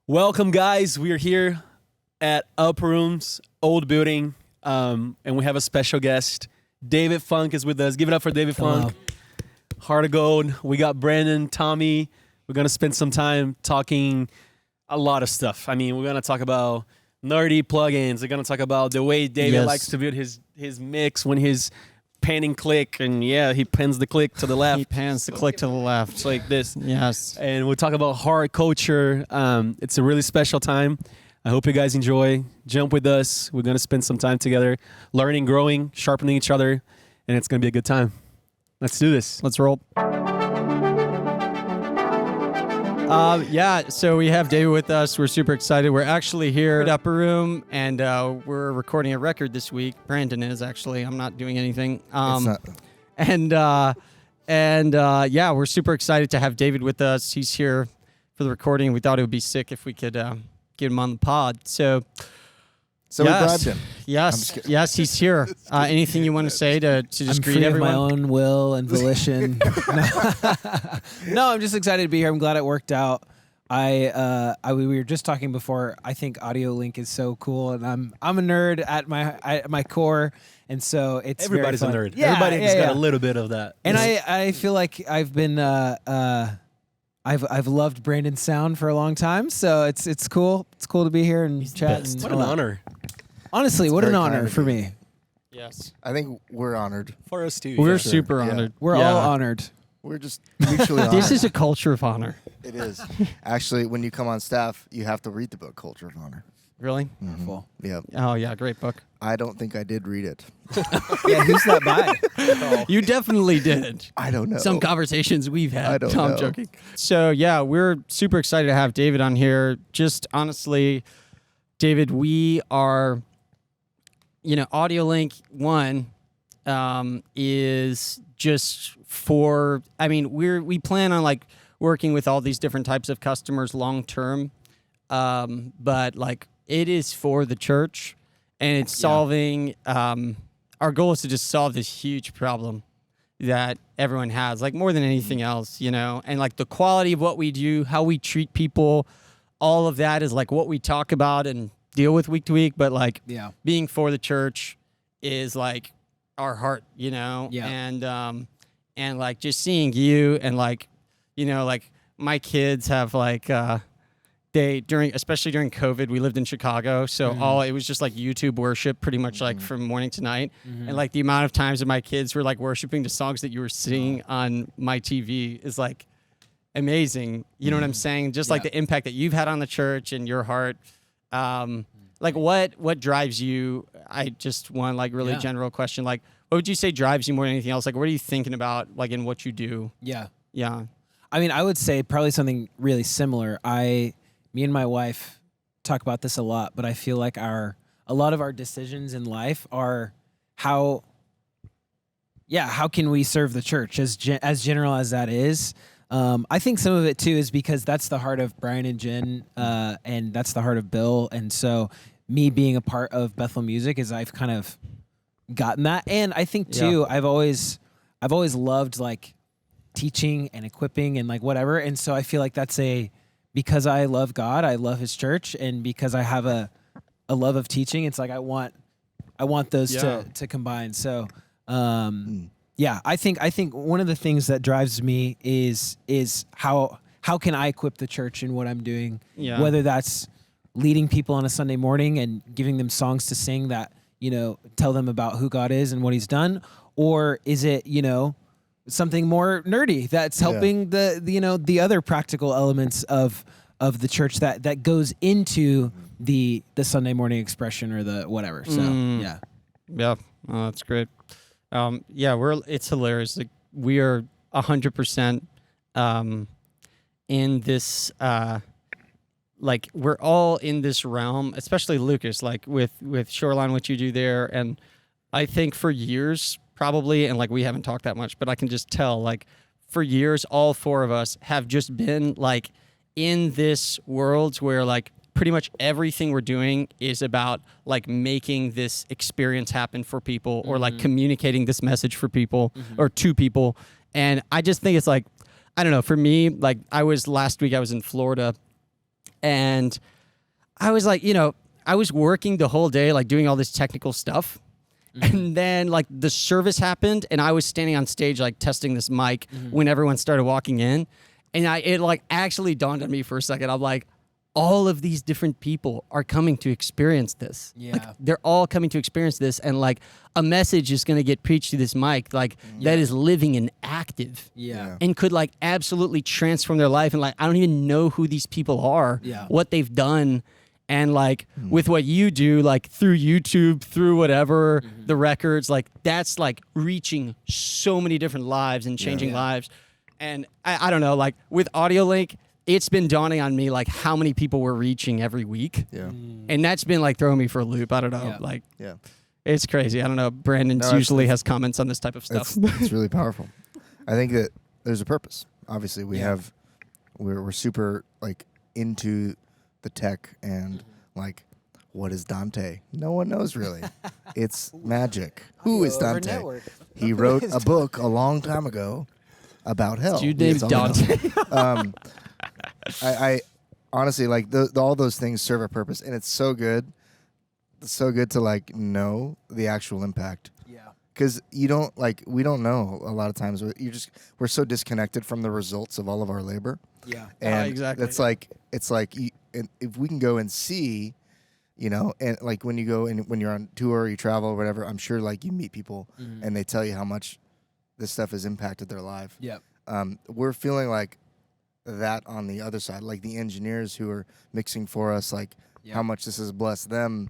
Welcome, guys. We are here at Upper Room's old building, and we have a special guest. David Funk is with us. Give it up for David Funk. Heart of Gold. We got Brandon, Tommy. We're going to spend some time talking a lot of stuff. I mean, we're going to talk about nerdy plugins. We're going to talk about the way David likes to build his mix when he's panning click, and he pans the click to the left. He pans the click to the left. Like this. Yes. And we'll talk about hard culture. It's a really special time. I hope you guys enjoy. Jump with us. We're going to spend some time together, learning, growing, sharpening each other, and it's going to be a good time. Let's do this. Let's roll. So we have David with us. We're super excited. We're actually here at Upper Room, and we're recording a record this week. Brandon is actually. I'm not doing anything. We're super excited to have David with us. He's here for the recording. We thought it would be sick if we could get him on the pod. So we grabbed him. Yes, he's here. Anything you want to say to just greet everyone? I'm free of my own will and volition. No, I'm just excited to be here. I'm glad it worked out. We were just talking before. I think Audio Link is so cool, and I'm a nerd at my core, and so it's everybody's a very fun. nerd. Everybody's got a little bit of that. And I feel like I've been I've loved Brandon's sound for a long time, so it's cool. It's cool to be here and chat. What an honor. Honestly, what an honor for me. Yes. I think we're honored. For us too. We're super honored. We're all honored. We're just mutually honored. This is a culture of honor. It is. Actually, when you come on staff, you have to read the book Culture of Honor. Really? Mm-hmm. Yep. Oh, yeah, great book. I don't think I did read it. Yeah, who's that by? You definitely did. I don't know. Some conversations we've had. I don't No, know. I'm joking. So, we're super excited to have David on here. Just honestly, David, we are, Audio Link 1 is just for, we plan on working with all these different types of customers long term. But it is for the church, and it's solving, our goal is to just solve this huge problem that everyone has, more than anything else, and the quality of what we do, how we treat people, all of that is what we talk about and deal with week to week. But being for the church is our heart, and just seeing you and my kids have especially during COVID, we lived in Chicago, so it was just YouTube worship pretty much from morning to night. And the amount of times that my kids were worshiping the songs that you were singing on my TV is amazing. You know what I'm saying? Just the impact that you've had on the church and your heart. What drives you? I just want really general question. What would you say drives you more than anything else? What are you thinking about in what you do? Yeah. Yeah. I would say probably something really similar. Me and my wife talk about this a lot, but I feel like a lot of our decisions in life are how can we serve the church as general as that is. I think some of it too is because that's the heart of Brian and Jen, and that's the heart of Bill. And so me being a part of Bethel Music is I've kind of gotten that. And I think too, I've always loved teaching and equipping and whatever. And so I feel like that's because I love God, I love His church, and because I have a love of teaching, it's I want those to combine. So, I think one of the things that drives me is how can I equip the church in what I'm doing, whether that's leading people on a Sunday morning and giving them songs to sing that tell them about who God is and what He's done, or is it something more nerdy that's helping the other practical elements of the church that goes into the Sunday morning expression or the whatever. So oh, that's great. It's hilarious. We are 100% in this. We're all in this realm, especially Lucas. With Shoreline, what you do there, and I think for years. Probably, and we haven't talked that much, but I can just tell, for years, all four of us have just been in this world where pretty much everything we're doing is about making this experience happen for people or communicating this message for people or to people. And I just think it's I don't know, for me, last week I was in Florida And I was like, I was working the whole day, like doing all this technical stuff. And then like the service happened and I was standing on stage, like testing this mic when everyone started walking in. And it like actually dawned on me for a second. I'm like, all of these different people are coming to experience this. Yeah. Like, they're all coming to experience this. And like a message is going to get preached through this mic, like that is living and active. Yeah. And could like absolutely transform their life. And like, I don't even know who these people are, what they've done. And like with what you do, like through YouTube, through whatever, the records, like that's like reaching so many different lives and changing lives. And I don't know, like with AudioLink, it's been dawning on me like how many people we're reaching every week. Yeah. And that's been like throwing me for a loop. I don't know. Like, it's crazy. I don't know. Brandon usually has comments on this type of stuff. It's really powerful. I think that there's a purpose. Obviously, we're super like into the tech and like, what is Dante? No one knows really. It's magic. Who is Dante? He wrote a book a long time ago about hell. Dude named Dante. I honestly like all those things serve a purpose, and it's so good. It's so good to like know the actual impact. Yeah. Because we don't know a lot of times. We're so disconnected from the results of all of our labor. Yeah. And exactly. It's like and if we can go and see, and like when you go and when you're on tour, you travel or whatever, I'm sure like you meet people and they tell you how much this stuff has impacted their life. Yep. We're feeling like that on the other side, like the engineers who are mixing for us, like how much this has blessed them.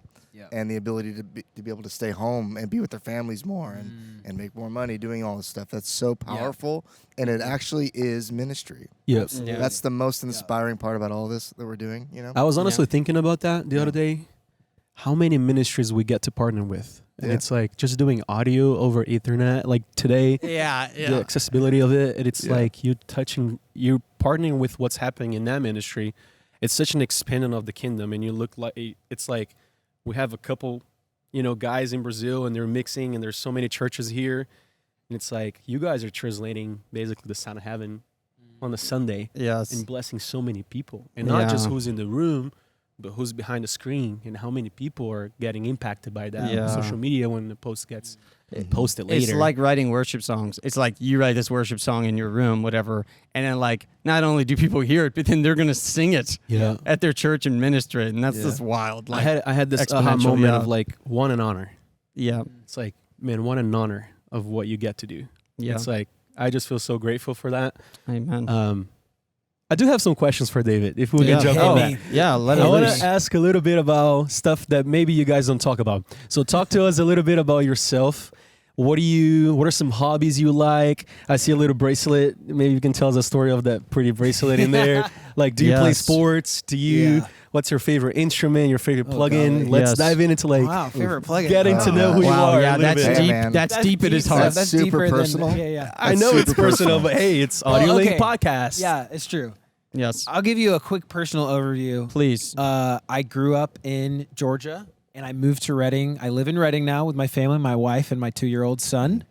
And the ability to be able to stay home and be with their families more and make more money doing all this stuff. That's so powerful, and it actually is ministry. Yes. Yeah. That's the most inspiring part about all this that we're doing, I was honestly thinking about that the other day, how many ministries we get to partner with. And it's like just doing audio over Ethernet, like today, the accessibility of it, and it's like you're partnering with what's happening in that ministry. It's such an expansion of the kingdom, and you look like, it's like, we have a couple, guys in Brazil, and they're mixing, and there's so many churches here. And it's like, you guys are translating basically the sound of heaven on a Sunday. Yes. And blessing so many people. And not just who's in the room, but who's behind the screen, and how many people are getting impacted by that on social media when the post gets posted later. It's like writing worship songs. It's like you write this worship song in your room, whatever, and then like not only do people hear it, but then they're gonna sing it at their church and minister it, and that's just wild. Like, I had this aha moment of like, what an honor. Yeah. It's like, man, what an honor of what you get to do. Yeah. It's like, I just feel so grateful for that. Amen. I do have some questions for David, if we can jump on that. Yeah, let it I want loose. to ask a little bit about stuff that maybe you guys don't talk about. So talk to us a little bit about yourself. What are some hobbies you like? I see a little bracelet. Maybe you can tell us a story of that pretty bracelet in there. Like, do you play sports? What's your favorite instrument, your favorite plugin? Let's dive into like favorite plugin. Getting to know who you are. Yeah, that's bit. deep. Man. That's deep at his heart. That's super deeper personal. Than, I know it's personal, but hey, it's AudioLink podcast. Yeah, it's true. Yes. I'll give you a quick personal overview. Please. I grew up in Georgia, and I moved to Reading. I live in Reading now with my family, my wife, and my 2-year-old son,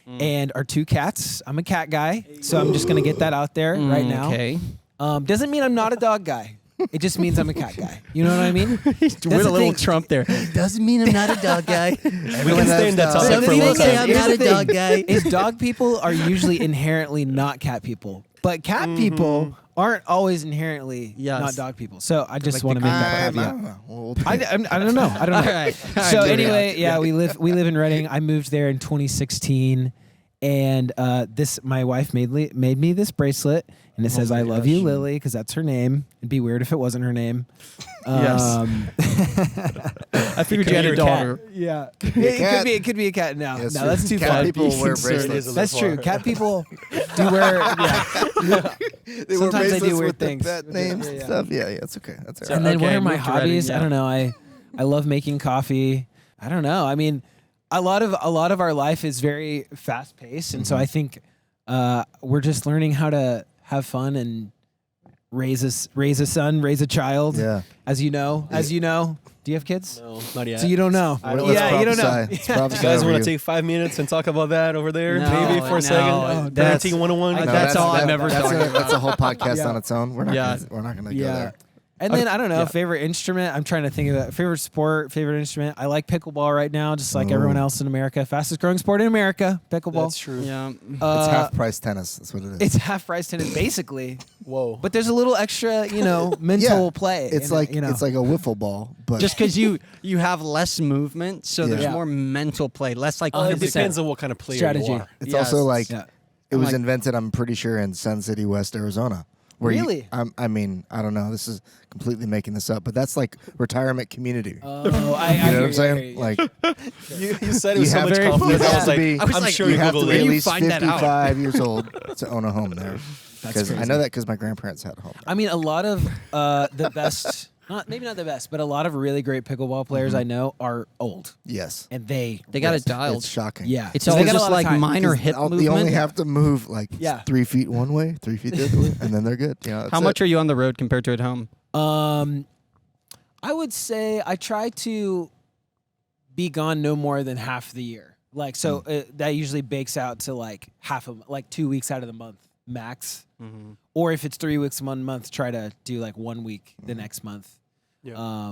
and our 2 cats. I'm a cat guy, so I'm just going to get that out there right now. Okay. Doesn't mean I'm not a dog guy. It just means I'm a cat guy. You know what I mean? With a little Trump there. Doesn't mean I'm not a dog guy. We can stay in that topic Some for a people long say time. I'm not a dog guy. Is dog people are usually inherently not cat people, but cat people aren't always inherently not dog people. So I just want to make that I caveat. don't know. I don't know. I don't know. All right. So anyway, we live in Reading. I moved there in 2016, and my wife made me this bracelet, and it says "I love you, Lily," because that's her name. It'd be weird if it wasn't her name. I figured you had a daughter. Yeah, cat. it could be a cat. No, Yes, no, sir. that's too Cat far. people wear bracelets. That's true. Cat people do wear. They wear Sometimes they do bracelets weird with the things. pet names and stuff. Yeah, it's okay. That's all right. And then what Okay, are my moved to Reading, hobbies? yeah. I don't know. I love making coffee. I don't know. I mean, a lot of our life is very fast paced, and so I think we're just learning how to have fun and raise a son, raise a child. Yeah. As you know. Do you have kids? No, not yet. So you don't know. Let's You don't know. prophesy. Let's prophesy You guys over want to you. take 5 minutes and talk about that over there, No, maybe for a second? no, that's- Parenting 101. That's all I'm ever that's talking That's a about. whole podcast Yeah. on its own. We're not Yeah. gonna go Yeah. there. And then I don't know, favorite instrument. I'm trying to think of it. Favorite sport, favorite instrument. I like pickleball right now, just like everyone else in America. Fastest growing sport in America, pickleball. That's true. Yeah. It's half price tennis. That's what it is. It's half price tennis, basically. Whoa. But there's a little extra, mental play. It's in like it, it's like a wiffle ball, but Just because you have less movement, so there's Yeah. more mental play, less like it 100%. depends on what kind of player Strategy. you are. it's Yes. also like Yeah. it was like- invented. I'm pretty sure in Sun City, West Arizona. Where Really? I mean, I don't know. This is completely making this up, but that's like retirement community. Oh, I you know what hear I'm saying? I hear you. Like You said it you with so have much to, confidence. you I have was to like, be, I was I'm like, sure you you have to Googled be Where at do it. you least find that out? 55 years old to own a home there. Because I crazy. know that because my grandparents had a home. I mean, a lot of the best, maybe not the best, but a lot of really great pickleball players I know are old, Yes, and they They got it It's dialed. shocking. yeah, It's So all they got a just lot of like time. minor hip They movement. only have to move like Yeah. 3 feet one way, 3 feet the other way, and then they're good. You know, How much are you on the road compared to at home? I would say I try to be gone no more than half the year. Like so, that usually bakes out to like like 2 weeks out of the month max. Or if it's 3 weeks 1 month, try to do like 1 week the next month. Yeah.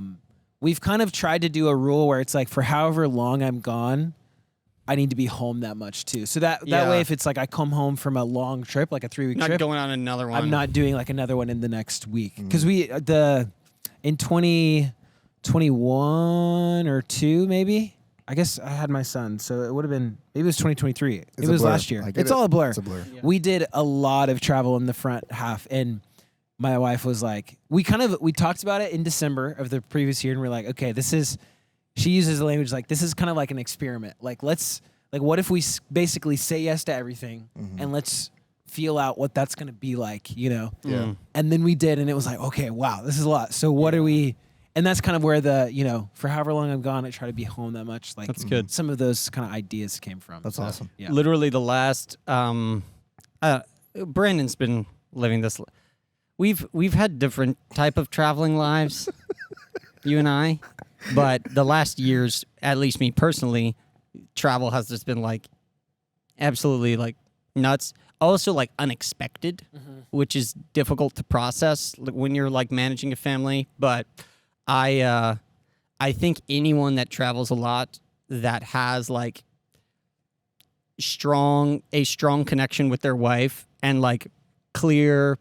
We've kind of tried to do a rule where it's like for however long I'm gone, I need to be home that much too. So that Yeah. way, if it's like I come home from a long trip, like a 3 week Not trip, going on another one. I'm not doing like another one in the next week because in 2021 or 2 maybe. I guess I had my son, so it would have been maybe it was 2023. It's It a was blur. last year. I get It's it. all a blur. It's a blur. Yeah. We did a lot of travel in the front half, and my wife was like, we talked about it in December of the previous year, and we're like, okay, she uses the language like this is kind of like an experiment. Like what if we basically say yes to everything and let's feel out what that's gonna be like, Yeah. And then we did, and it was like, okay, wow, this is a lot. So what are we? And that's kind of where for however long I'm gone, I try to be home that much. Like That's good. Some of those kind of ideas came from. That's awesome. Yeah. Literally the last Brandon's been living this. We've had different type of traveling lives, you and I, but the last years, at least me personally, travel has just been like absolutely like nuts. Also like unexpected, which is difficult to process when you're like managing a family. But I think anyone that travels a lot that has like a strong connection with their wife and like clear,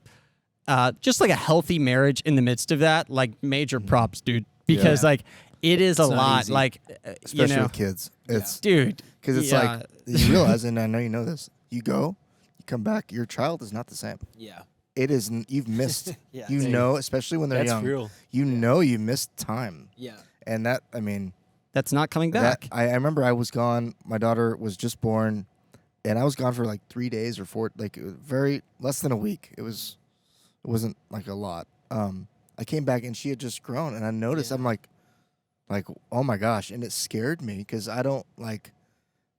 just like a healthy marriage in the midst of that, like major props, dude. Because Yeah. like it is a not lot, easy. like Especially with kids. It's dude. because it's like you realize, and I know you know this. You go, you come back. Your child is not the same. Yeah. It is. You've missed. Yeah. You know, especially when they're That's young. real. You know, you missed time, Yeah. and that. I mean, that's not coming that, back. I remember I was gone. My daughter was just born, and I was gone for like 3 days or 4, like very less than a week. It wasn't like a lot. I came back and she had just grown, and I noticed. Yeah. I'm like, oh my gosh, and it scared me because I don't like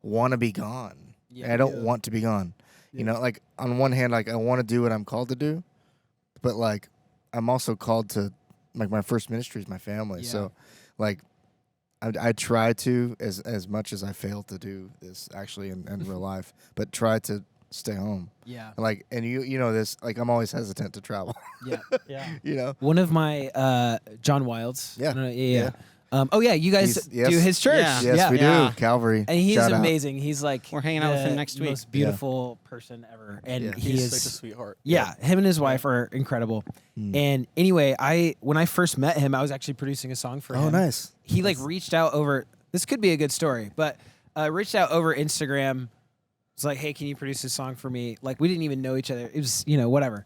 want to be gone. Yeah. I don't want to be gone. You know, like on one hand, like I want to do what I'm called to do, but like I'm also called to, like my first ministry is my family. Yeah. So, like I try to as much as I fail to do this actually in real life, but try to stay home. Yeah. Like, and you know this, like I'm always hesitant to travel. Yeah. Yeah. You know, One of my John Wilds. Yeah. I don't know, Yeah. Oh yeah, you guys Yes. do his church. Yeah. yes, we Yeah. do. Calvary, And he's Shout out. amazing. He's like We're hanging out with him the next week. most beautiful person ever, and Yeah. he He's is such a sweetheart. Yeah, him and his wife are incredible. And anyway, when I first met him, I was actually producing a song for him. Oh, nice. He like reached out over. This could be a good story, but reached out over Instagram. Was like, hey, can you produce this song for me? Like we didn't even know each other. It was whatever.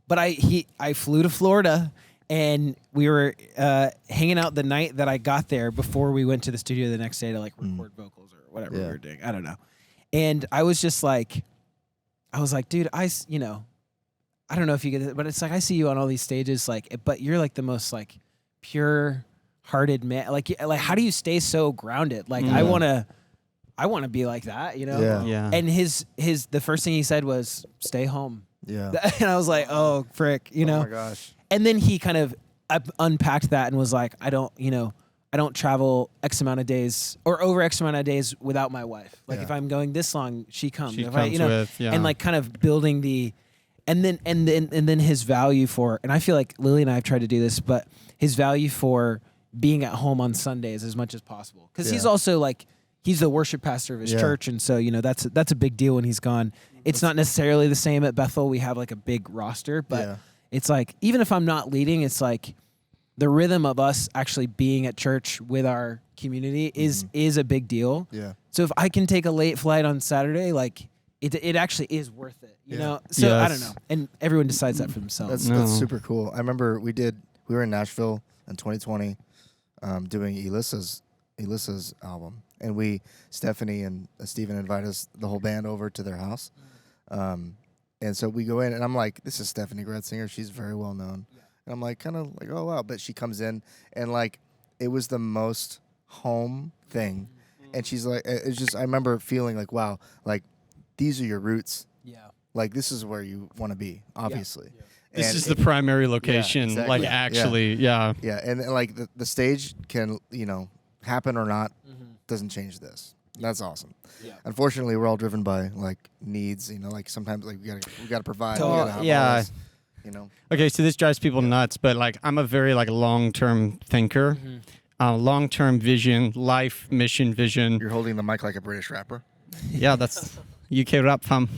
But I flew to Florida. And we were hanging out the night that I got there before we went to the studio the next day to like record vocals or whatever we Yeah. were doing. I don't know. And I was just like, dude, I don't know if you get it, but it's like I see you on all these stages, like, but you're like the most like pure-hearted man. Like how do you stay so grounded? Like I wanna be like that, Yeah. Yeah. And the first thing he said was, "Stay home." Yeah. And I was like, "Oh, frick," Oh my gosh. And then he kind of unpacked that and was like, I don't travel X amount of days or over X amount of days without my wife. Like Yeah. if I'm going this long, she comes. She If comes with, yeah. And like kind of building and then his value for, and I feel like Lily and I have tried to do this, but his value for being at home on Sundays as much as possible, because he's also like, he's the worship pastor of his church, and so that's a big deal when he's gone. It's not necessarily the same at Bethel. We have like a big roster, but it's like, even if I'm not leading, it's like the rhythm of us actually being at church with our community is a big deal. Yeah. So if I can take a late flight on Saturday, like it actually is worth it, you know? So I don't know. And everyone decides that for themselves. That's super cool. I remember we were in Nashville in 2020 doing Elissa's album. And Stephanie and Steven invited us, the whole band, over to their house. And so we go in, and I'm like, this is Stephanie Gratzinger. She's very well known. Yeah. And I'm like, kind of like, oh, wow. But she comes in, and like, it was the most home thing. And she's like, it's just, I remember feeling like, wow, like, these are your roots. Yeah. Like, this is where you want to be, obviously. Yeah. Yeah. This is the primary location, like, actually, Yeah, and like, the stage can, happen or not, doesn't change this. That's awesome. Yeah. Unfortunately, we're all driven by like needs. Like sometimes like we gotta provide. We gotta have all this, Okay, so this drives people nuts, but like I'm a very like long-term thinker, long-term vision, life mission vision. You're holding the mic like a British rapper. Yeah, that's UK rap fam.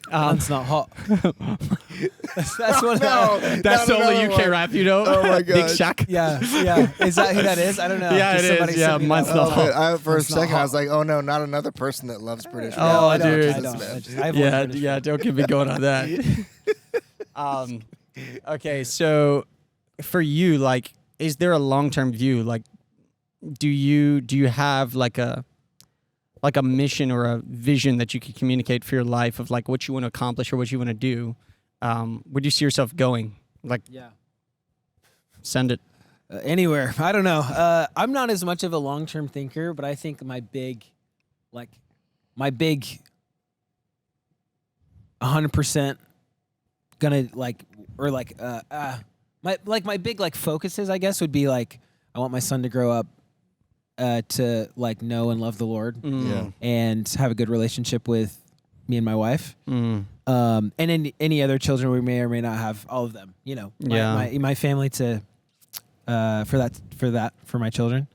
It's not hot. That's what. That's the only UK rap, Oh my god, Big Shaq. Yeah. Is that who that is? I don't know. Yeah, it is. Yeah, mine's not hot. For a second, I was like, oh no, not another person that loves British rap. Oh, dude. I don't. Don't get me going on that. Okay, so for you, like, is there a long-term view? Like, do you have like a mission or a vision that you could communicate for your life of like what you want to accomplish or what you want to do? Where do you see yourself going? Like, send it anywhere. I don't know. I'm not as much of a long-term thinker, but I think my big 100% gonna like, or like, my big like focuses, I guess, would be like, I want my son to grow up to like know and love the Lord, and have a good relationship with me and my wife, and any other children we may or may not have, all of them. My family to for my children,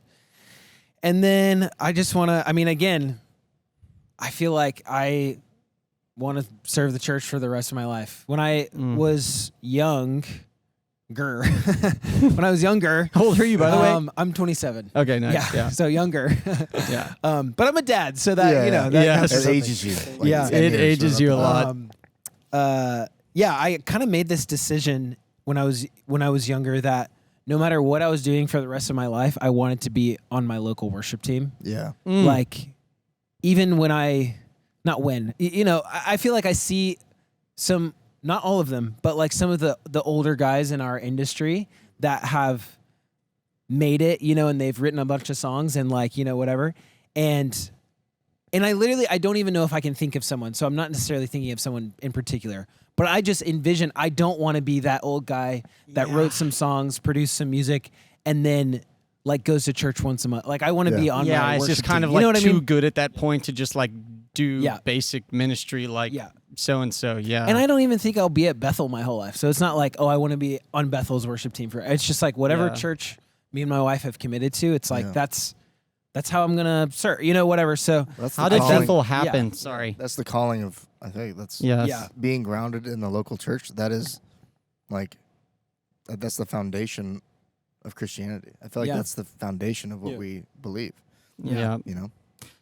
and then I just want to. I mean, again, I feel like I want to serve the church for the rest of my life. When I was younger. When I was younger. How old are you, by the way? I'm 27. Okay, nice. Yeah. So younger. Yeah. But I'm a dad, so that that ages you. Like it ages you a lot. I kind of made this decision when I was younger that no matter what I was doing for the rest of my life, I wanted to be on my local worship team. Yeah. Like, even when I feel like I see some. Not all of them, but like some of the older guys in our industry that have made it, and they've written a bunch of songs and like, whatever. And I don't even know if I can think of someone. So I'm not necessarily thinking of someone in particular, but I just envision, I don't want to be that old guy that wrote some songs, produced some music, and then like goes to church once a month. Like, I want to be on my it's just worship kind team. of like you know what too I mean? good at that point to just like do basic ministry like so-and-so, And I don't even think I'll be at Bethel my whole life. So it's not like, I want to be on Bethel's worship team it's just like whatever church me and my wife have committed to, it's like that's how I'm going to serve, whatever. So how did Bethel happen? Yeah. Sorry. That's the calling of, I think that's being grounded in the local church. That is like, that's the foundation of Christianity. I feel like that's the foundation of what we believe. Yeah.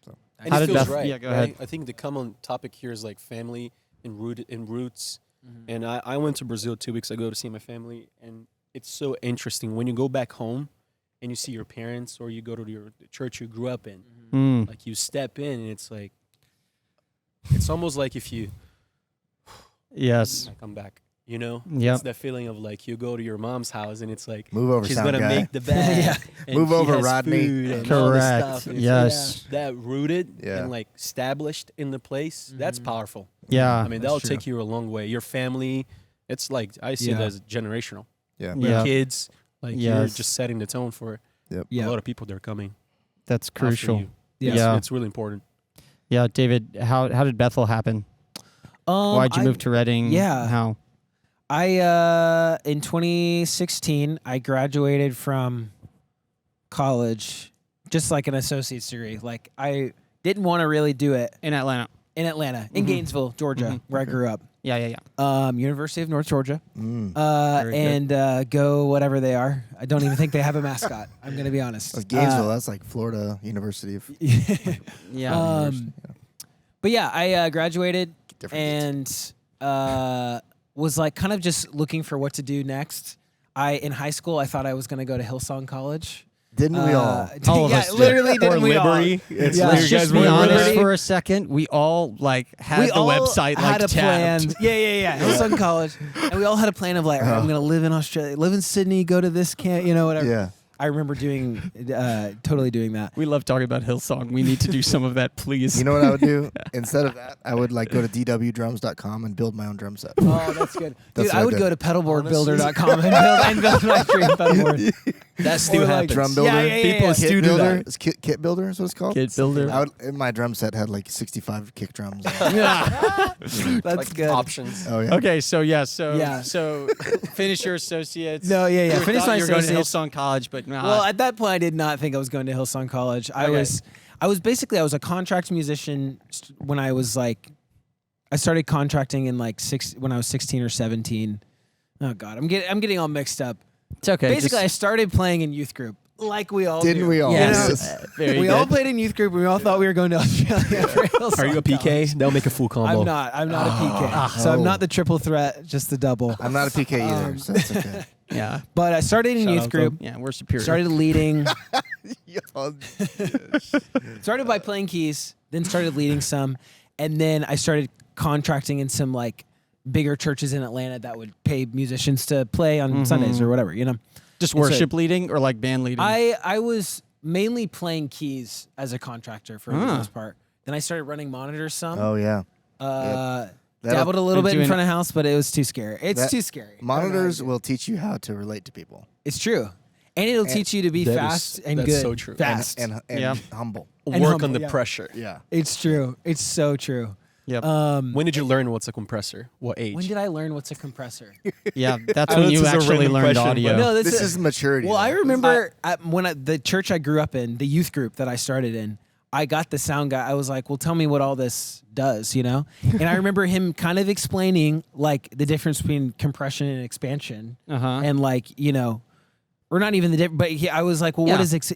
So. And it feels right. Yeah, go ahead. I think the common topic here is like family and roots. And I went to Brazil 2 weeks ago to see my family, and it's so interesting when you go back home and you see your parents, or you go to the church you grew up in. Like, you step in and it's like, it's almost like if you I come back. It's that feeling of like, you go to your mom's house and it's like, move over, she's gonna make the bed. Move over, Rodney. Correct. Yes. That rooted and like established in the place. That's powerful. Yeah. I mean, that'll take you a long way. Your family, it's like, I see it as generational. Yeah. Your kids, like, you're just setting the tone for a lot of people that are coming. That's crucial. It's really important. Yeah, David, how did Bethel happen? Why'd you move to Reading? yeah. How? I in 2016 I graduated from college, just like an associate's degree. Like I didn't want to really do it In Atlanta. in Gainesville, Georgia, where I grew up. Yeah. University of North Georgia, Very and go whatever they are. I don't even think they have a mascot. I'm gonna be honest. That's Gainesville. That's like Florida University of. Yeah. But yeah, I graduated Different and was like kind of just looking for what to do next. In high school, I thought I was gonna go to Hillsong College. Didn't we all? All of yeah, us did. literally Or didn't we all? Liberty. It's Yeah. Let's you just guys be were honest Liberty. for a second. We all had We the all website had like a plan. tabbed. Yeah. Hillsong College, and we all had a plan of like, all right, I'm gonna live in Australia, live in Sydney, go to this camp, whatever. Yeah. I remember totally doing that. We love talking about Hillsong. We need to do some of that, please. You know what I would do instead of that? I would like go to dwdrums.com and build my own drum set. Oh, that's good. That's Dude, what I I would did. go to pedalboardbuilder.com and build my dream pedalboard. That still Or, like, happens. Drum builder. Yeah, yeah, yeah, People yeah. kit Still do builder. that. It's kit builder is what it's called. Kid builder. I would, my drum set had like 65 kick drums. Yeah. That's like good. options. Oh yeah. Okay, so Yeah. so finish your associates. No, yeah. You Finish thought my you were going to associates. Hillsong College, but nah. Well, at that point, I did not think I was going to Hillsong College. I was a contract musician when I was like, I started contracting in like when I was 16 or 17. Oh God, I'm getting all mixed up. it's okay. Basically, I started playing in youth group, like we all Didn't do. we all? Yes. Very we good. all played in youth group. And we all thought we were going to Australia. For Hillsong Are you a PK? College. They'll make a full combo. I'm not a PK. So I'm not the triple threat, just the double. I'm not a PK either, so that's okay. Yeah. But I started in Shout youth out, group. Yeah, we're superior. Started leading. Yo, Started by playing keys, then started leading some, and then I started contracting in some like bigger churches in Atlanta that would pay musicians to play on Sundays or whatever, just and so- worship leading or like band leading. I was mainly playing keys as a contractor for the Ah. most part. Then I started running monitors some. oh yeah. Dabbled a little bit in doing- front of house, but it was too scary. It's That- too scary. I don't know how to Monitors do it. will teach you how to relate to people. It's true. And it'll teach you to be That is- fast and that's good. so true. Fast. And Yeah. humble. And Work humble, on the yeah. pressure. Yeah. It's true. It's so true. Yep. When did you learn what's a compressor? What age? When did I learn what's a compressor? yeah, that's I know when this you is a actually random learned question, audio. but- No, This is maturity. Well, I though. remember the church I grew up in, the youth group that I started in, I got the sound guy. I was like, well, tell me what all this does, And I remember him kind of explaining like the difference between compression and expansion. Uh-huh. And like, or not even the difference, but I was like, well, Yeah. what is,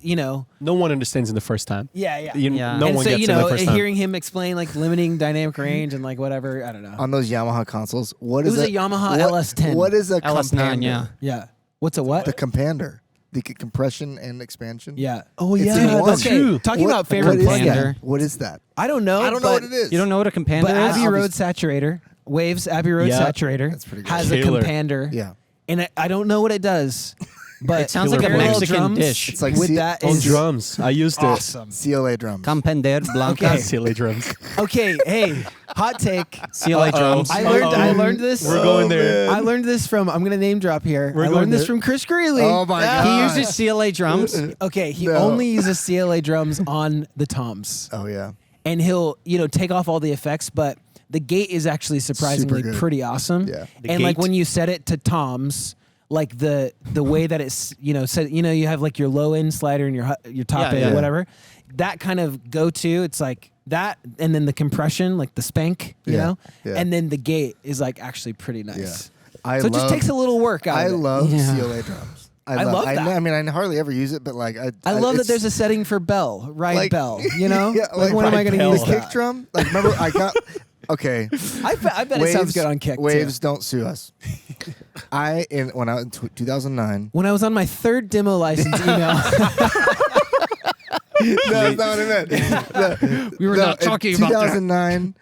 No one understands in the first time. Yeah. Yeah. Yeah. No And one so, gets it in the first time. hearing him explain like limiting dynamic range and like whatever, I don't know. on those Yamaha consoles. What It is was a Yamaha LS10. What is a LS9, compander? yeah. Yeah. What's a what? The compander. The compression and expansion. Yeah. Oh It's yeah, in one. that's Okay, true. talking about favorite What is plugin. that? What is that? I don't know. I don't know but- what it is. You don't know what a compander But is? Abbey Road Saturator, Waves Abbey Road Yeah. Saturator That's pretty good. has a Killer. compander. Yeah. And I don't know what it does, but It sounds like a parallel Mexican drums dish. It's like with C- that On is drums, I used it. awesome. CLA drums. Compander Blanca. Okay. Silly drums. Okay, hey, hot take. CLA drums. I learned this. We're going there. I learned this from. I'm gonna name drop here. We're I going learned this there. from Chris Greeley. Oh my He god. uses CLA drums. Okay, he No. only uses CLA drums on the toms, Oh yeah. and he'll take off all the effects, but the gate is actually surprisingly Super good. pretty awesome. Yeah. The And like gate? when you set it to toms, like the way that it's set, you have like your low end slider and your top Yeah, end, yeah. whatever. That kind of go to, it's like that, and then the compression, like the spank, you Yeah, know, yeah. and then the gate is like actually pretty nice. Yeah. I So it just love- takes a little work out I of it. love Yeah. CLA drums. I love that. I mean, I hardly ever use it, but like I love that it's- there's a setting for bell, ride like- bell, you know? Yeah, like when am I ride going to bell. use the that? kick drum. Like remember, I got okay. I bet it sounds good on kick Waves too. don't sue us. When I was in 2009. When I was on my third demo license email, No, that's not what I meant. We were not in talking about that. 2009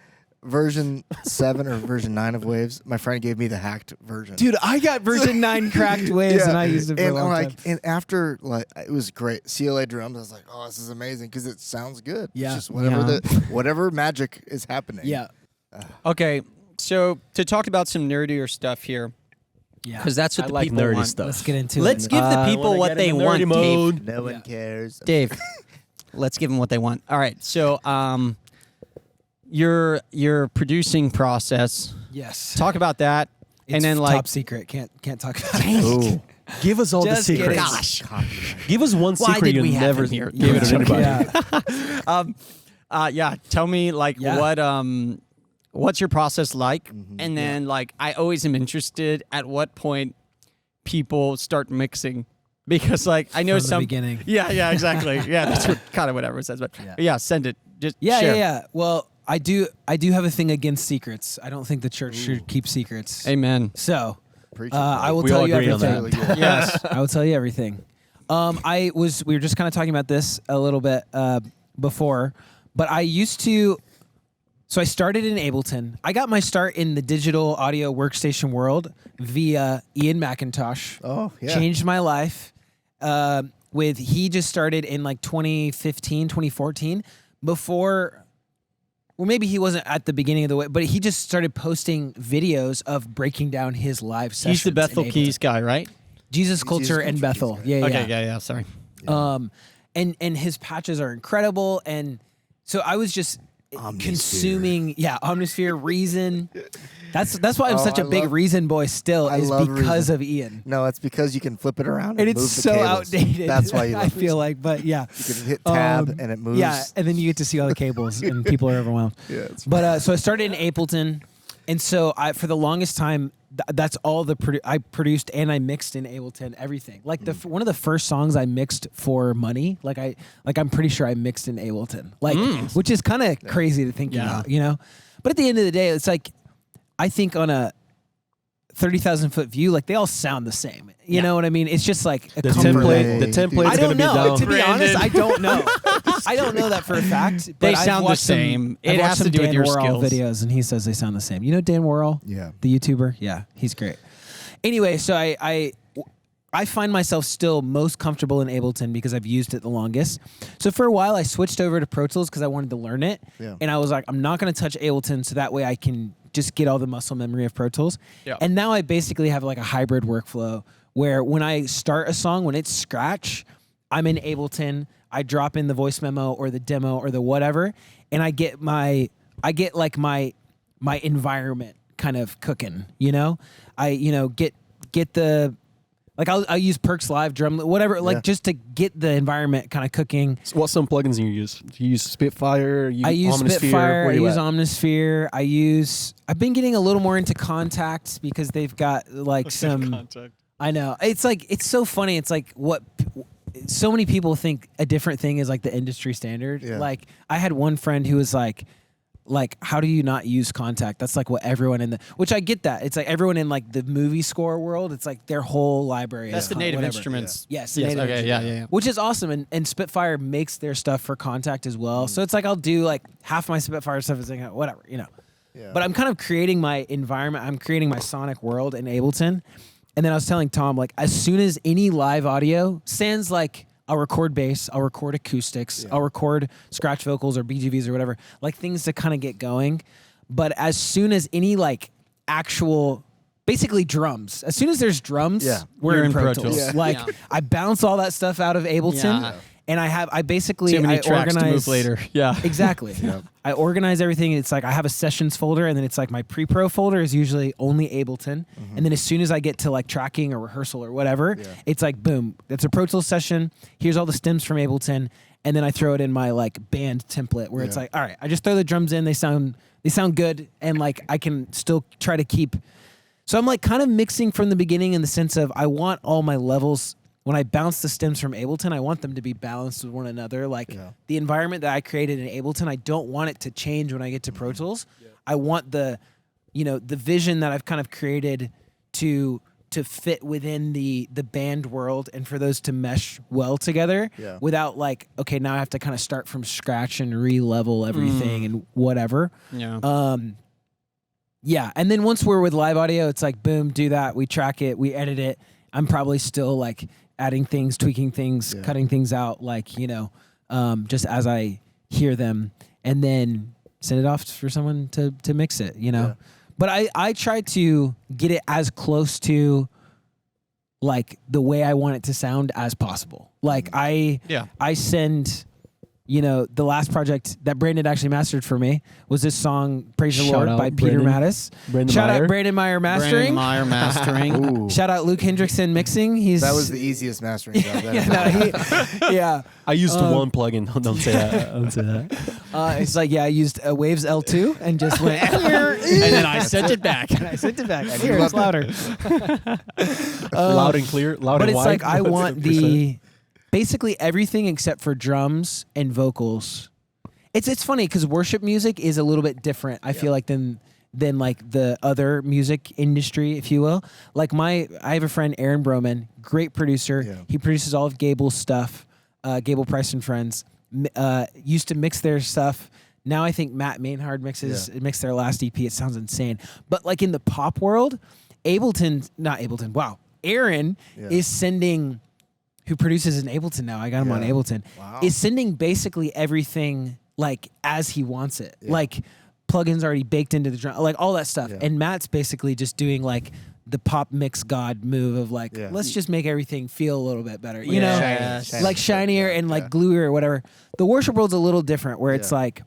version 7 or version 9 of Waves. My friend gave me the hacked version. dude, I got version 9 cracked waves and I used it for a and long like, time. and after like it was great. CLA drums. I was like, oh, this is amazing because it sounds good. Yeah. It's just whatever Yeah. whatever magic is happening. Yeah. Okay, so to talk about some nerdier stuff here, Yeah. because that's what I the like people nerdy want. stuff. Let's get into Let's it. give the I people wanna what get they in the want, nerdy Dave. mode. No one Yeah. cares. Dave, let's give them what they want. All right, so your producing process. Yes. Talk about that, It's and then top secret. Can't talk about it. Ooh. Give us all Just the secrets. kidding. Gosh. Give us one Why secret did you we have never him here? gave it to anybody. Yeah. Tell me Yeah. what's your process like, Mm-hmm. and then I always am interested at what point people start mixing, because I know From the some beginning. Yeah, exactly. Yeah, that's kind of what everyone says, but yeah, send it. Just share. Yeah. Well, I do have a thing against secrets. I don't think the church should keep secrets. Amen. So, Preach it, I will We tell all you agree on everything. that. Really good. Yes. I will tell you everything. We were just kind of talking about this a little bit before, but I used to. So I started in Ableton. I got my start in the digital audio workstation world via Ian McIntosh. Oh, yeah. Changed my life. He just started in 2015, 2014. Before, well, maybe he wasn't at the beginning of the way, but he just started posting videos of breaking down his live sessions. He's the Bethel in Keys guy, right? Jesus Culture and Culture Bethel. Keys Yeah, Okay. Yeah. Sorry. And his patches are incredible, and so I was just consuming Omnisphere, Reason. That's why I'm such a I big love- Reason boy still, I is love because Reason. of Ian. No, it's because you can flip it around And and it's move the so cables. outdated. That's why you love I feel like, but yeah. You can hit tab Um, and it moves. Yeah, and then you get to see all the cables, and people are overwhelmed. Yeah, it's But so I started in Ableton, and so for the longest time, that's all I produced and I mixed in Ableton, everything. Like one of the first songs I mixed for money, I'm pretty sure I mixed in Ableton, which is kind of crazy to think about, you know. But at the end of the day, it's I think on a 30,000-foot view, they all sound the same. You know what I mean? It's just a The comfort template, level. the template's I gonna don't be know. down. To be honest, Brandon. I don't know. I don't know that for a fact. But They I've sound the watched some- same. I've It watched has to some do with Dan your Worrell skills. videos, and he says they sound the same. You know Dan Worrell? Yeah. The YouTuber? Yeah, he's great. Anyway, so I find myself still most comfortable in Ableton because I've used it the longest. So for a while, I switched over to Pro Tools because I wanted to learn it. Yeah. And I was like, I'm not going to touch Ableton so that way I can just get all the muscle memory of Pro Tools. Yeah. And now I basically have a hybrid workflow where when I start a song, when it's scratch, I'm in Ableton, I drop in the voice memo or the demo or the whatever, and I get my environment kind of cooking, you know? I get the I'll use Perks Live drum, whatever, just to get the environment kind of cooking. So what some plugins do you use? Do you use Spitfire? I use Omnisphere? Spitfire. Where I you use at? Omnisphere. I've been getting a little more into Contact because they've got some. I know it's so funny. It's what so many people think a different thing is the industry standard. Yeah. I had one friend who was like, how do you not use Contact? That's what everyone which I get that. It's everyone in the movie score world. It's their whole library. That's is the native whatever. instruments. Yes. Yes. Native Okay. instruments. Yeah. Which is awesome, and Spitfire makes their stuff for Contact as well. So it's I'll do half my Spitfire stuff is whatever, you know. Yeah. But I'm kind of creating my environment. I'm creating my sonic world in Ableton. And then I was telling Tom, as soon as any live audio, sans I'll record bass, I'll record acoustics, I'll record scratch vocals or BGVs or whatever, things to kind of get going. But as soon as any actual, basically drums, as soon as there's drums, we're You're in Pro Tools. Yeah. Yeah. I bounce all that stuff out of Ableton. Yeah. And I basically Too many I tracks organize to move later. Yeah. Exactly. I organize everything. It's I have a sessions folder, and then it's my pre-pro folder is usually only Ableton. And then as soon as I get to tracking or rehearsal or whatever, it's boom, that's a Pro Tools session. Here's all the stems from Ableton, and then I throw it in my band template where it's all right, I just throw the drums in. They sound good, and I can still try to keep. So I'm kind of mixing from the beginning in the sense of I want all my levels. When I bounce the stems from Ableton, I want them to be balanced with one another. The environment that I created in Ableton, I don't want it to change when I get to Pro Tools. I want the vision that I've kind of created to fit within the band world and for those to mesh well together without okay, now I have to kind of start from scratch and re-level everything and whatever. Yeah. Yeah. And then once we're with live audio, it's boom, do that. We track it, we edit it. I'm probably still adding things, tweaking things, cutting things out, just as I hear them, and then send it off for someone to mix it, you know. Yeah. But I try to get it as close to the way I want it to sound as possible. I send the last project that Brandon actually mastered for me was this song "Praise the Shout Lord" out by Peter Brandon. Mattis. Brandon Shout Meyer. out Brandon Meyer mastering. Brandon Meyer mastering. Ooh. Shout out Luke Hendrickson mixing. That was the easiest mastering job. yeah. I used one plugin. Don't say that. Don't say that. It's like I used Waves L2 and just went and then I sent it back. And I sent it back. Here, it's louder. Loud and clear. Loud But and it's wide. like I What's want the basically everything except for drums and vocals. It's funny because worship music is a little bit different. I feel like than like the other music industry, if you will. Like I have a friend, Aaron Broman, great producer. Yeah. He produces all of Gable's stuff. Gable Price and Friends used to mix their stuff. Now I think Matt Mainhard mixed their last EP. It sounds insane. But like in the pop world, Aaron is sending, who produces in Ableton now, I got him on Ableton, is sending basically everything like as he wants it. Yeah. Like plugins already baked into the drum, like all that stuff. Yeah. And Matt's basically just doing like the pop mix god move of like, let's just make everything feel a little bit better, you know? Shiny. Like shinier and like gluier or whatever. The worship world's a little different where it's like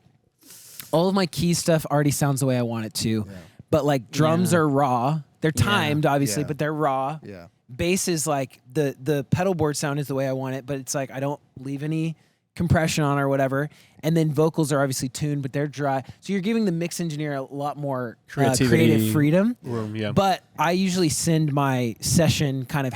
all of my key stuff already sounds the way I want it to. Yeah. But like drums are raw. They're timed obviously, Yeah. but they're raw. Yeah. Bass is like the pedal board sound is the way I want it, but it's like I don't leave any compression on or whatever. And then vocals are obviously tuned, but they're dry. So you're giving the mix engineer a lot more creative freedom. Room, But I usually send my session kind of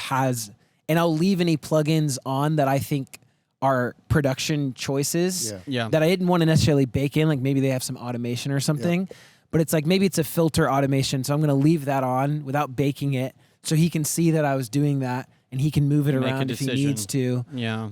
and I'll leave any plugins on that I think are production choices that I didn't want to necessarily bake in. Like maybe they have some automation or something, but it's like maybe it's a filter automation. So I'm going to leave that on without baking it so he can see that I was doing that and he can move it around if he needs to. Yeah.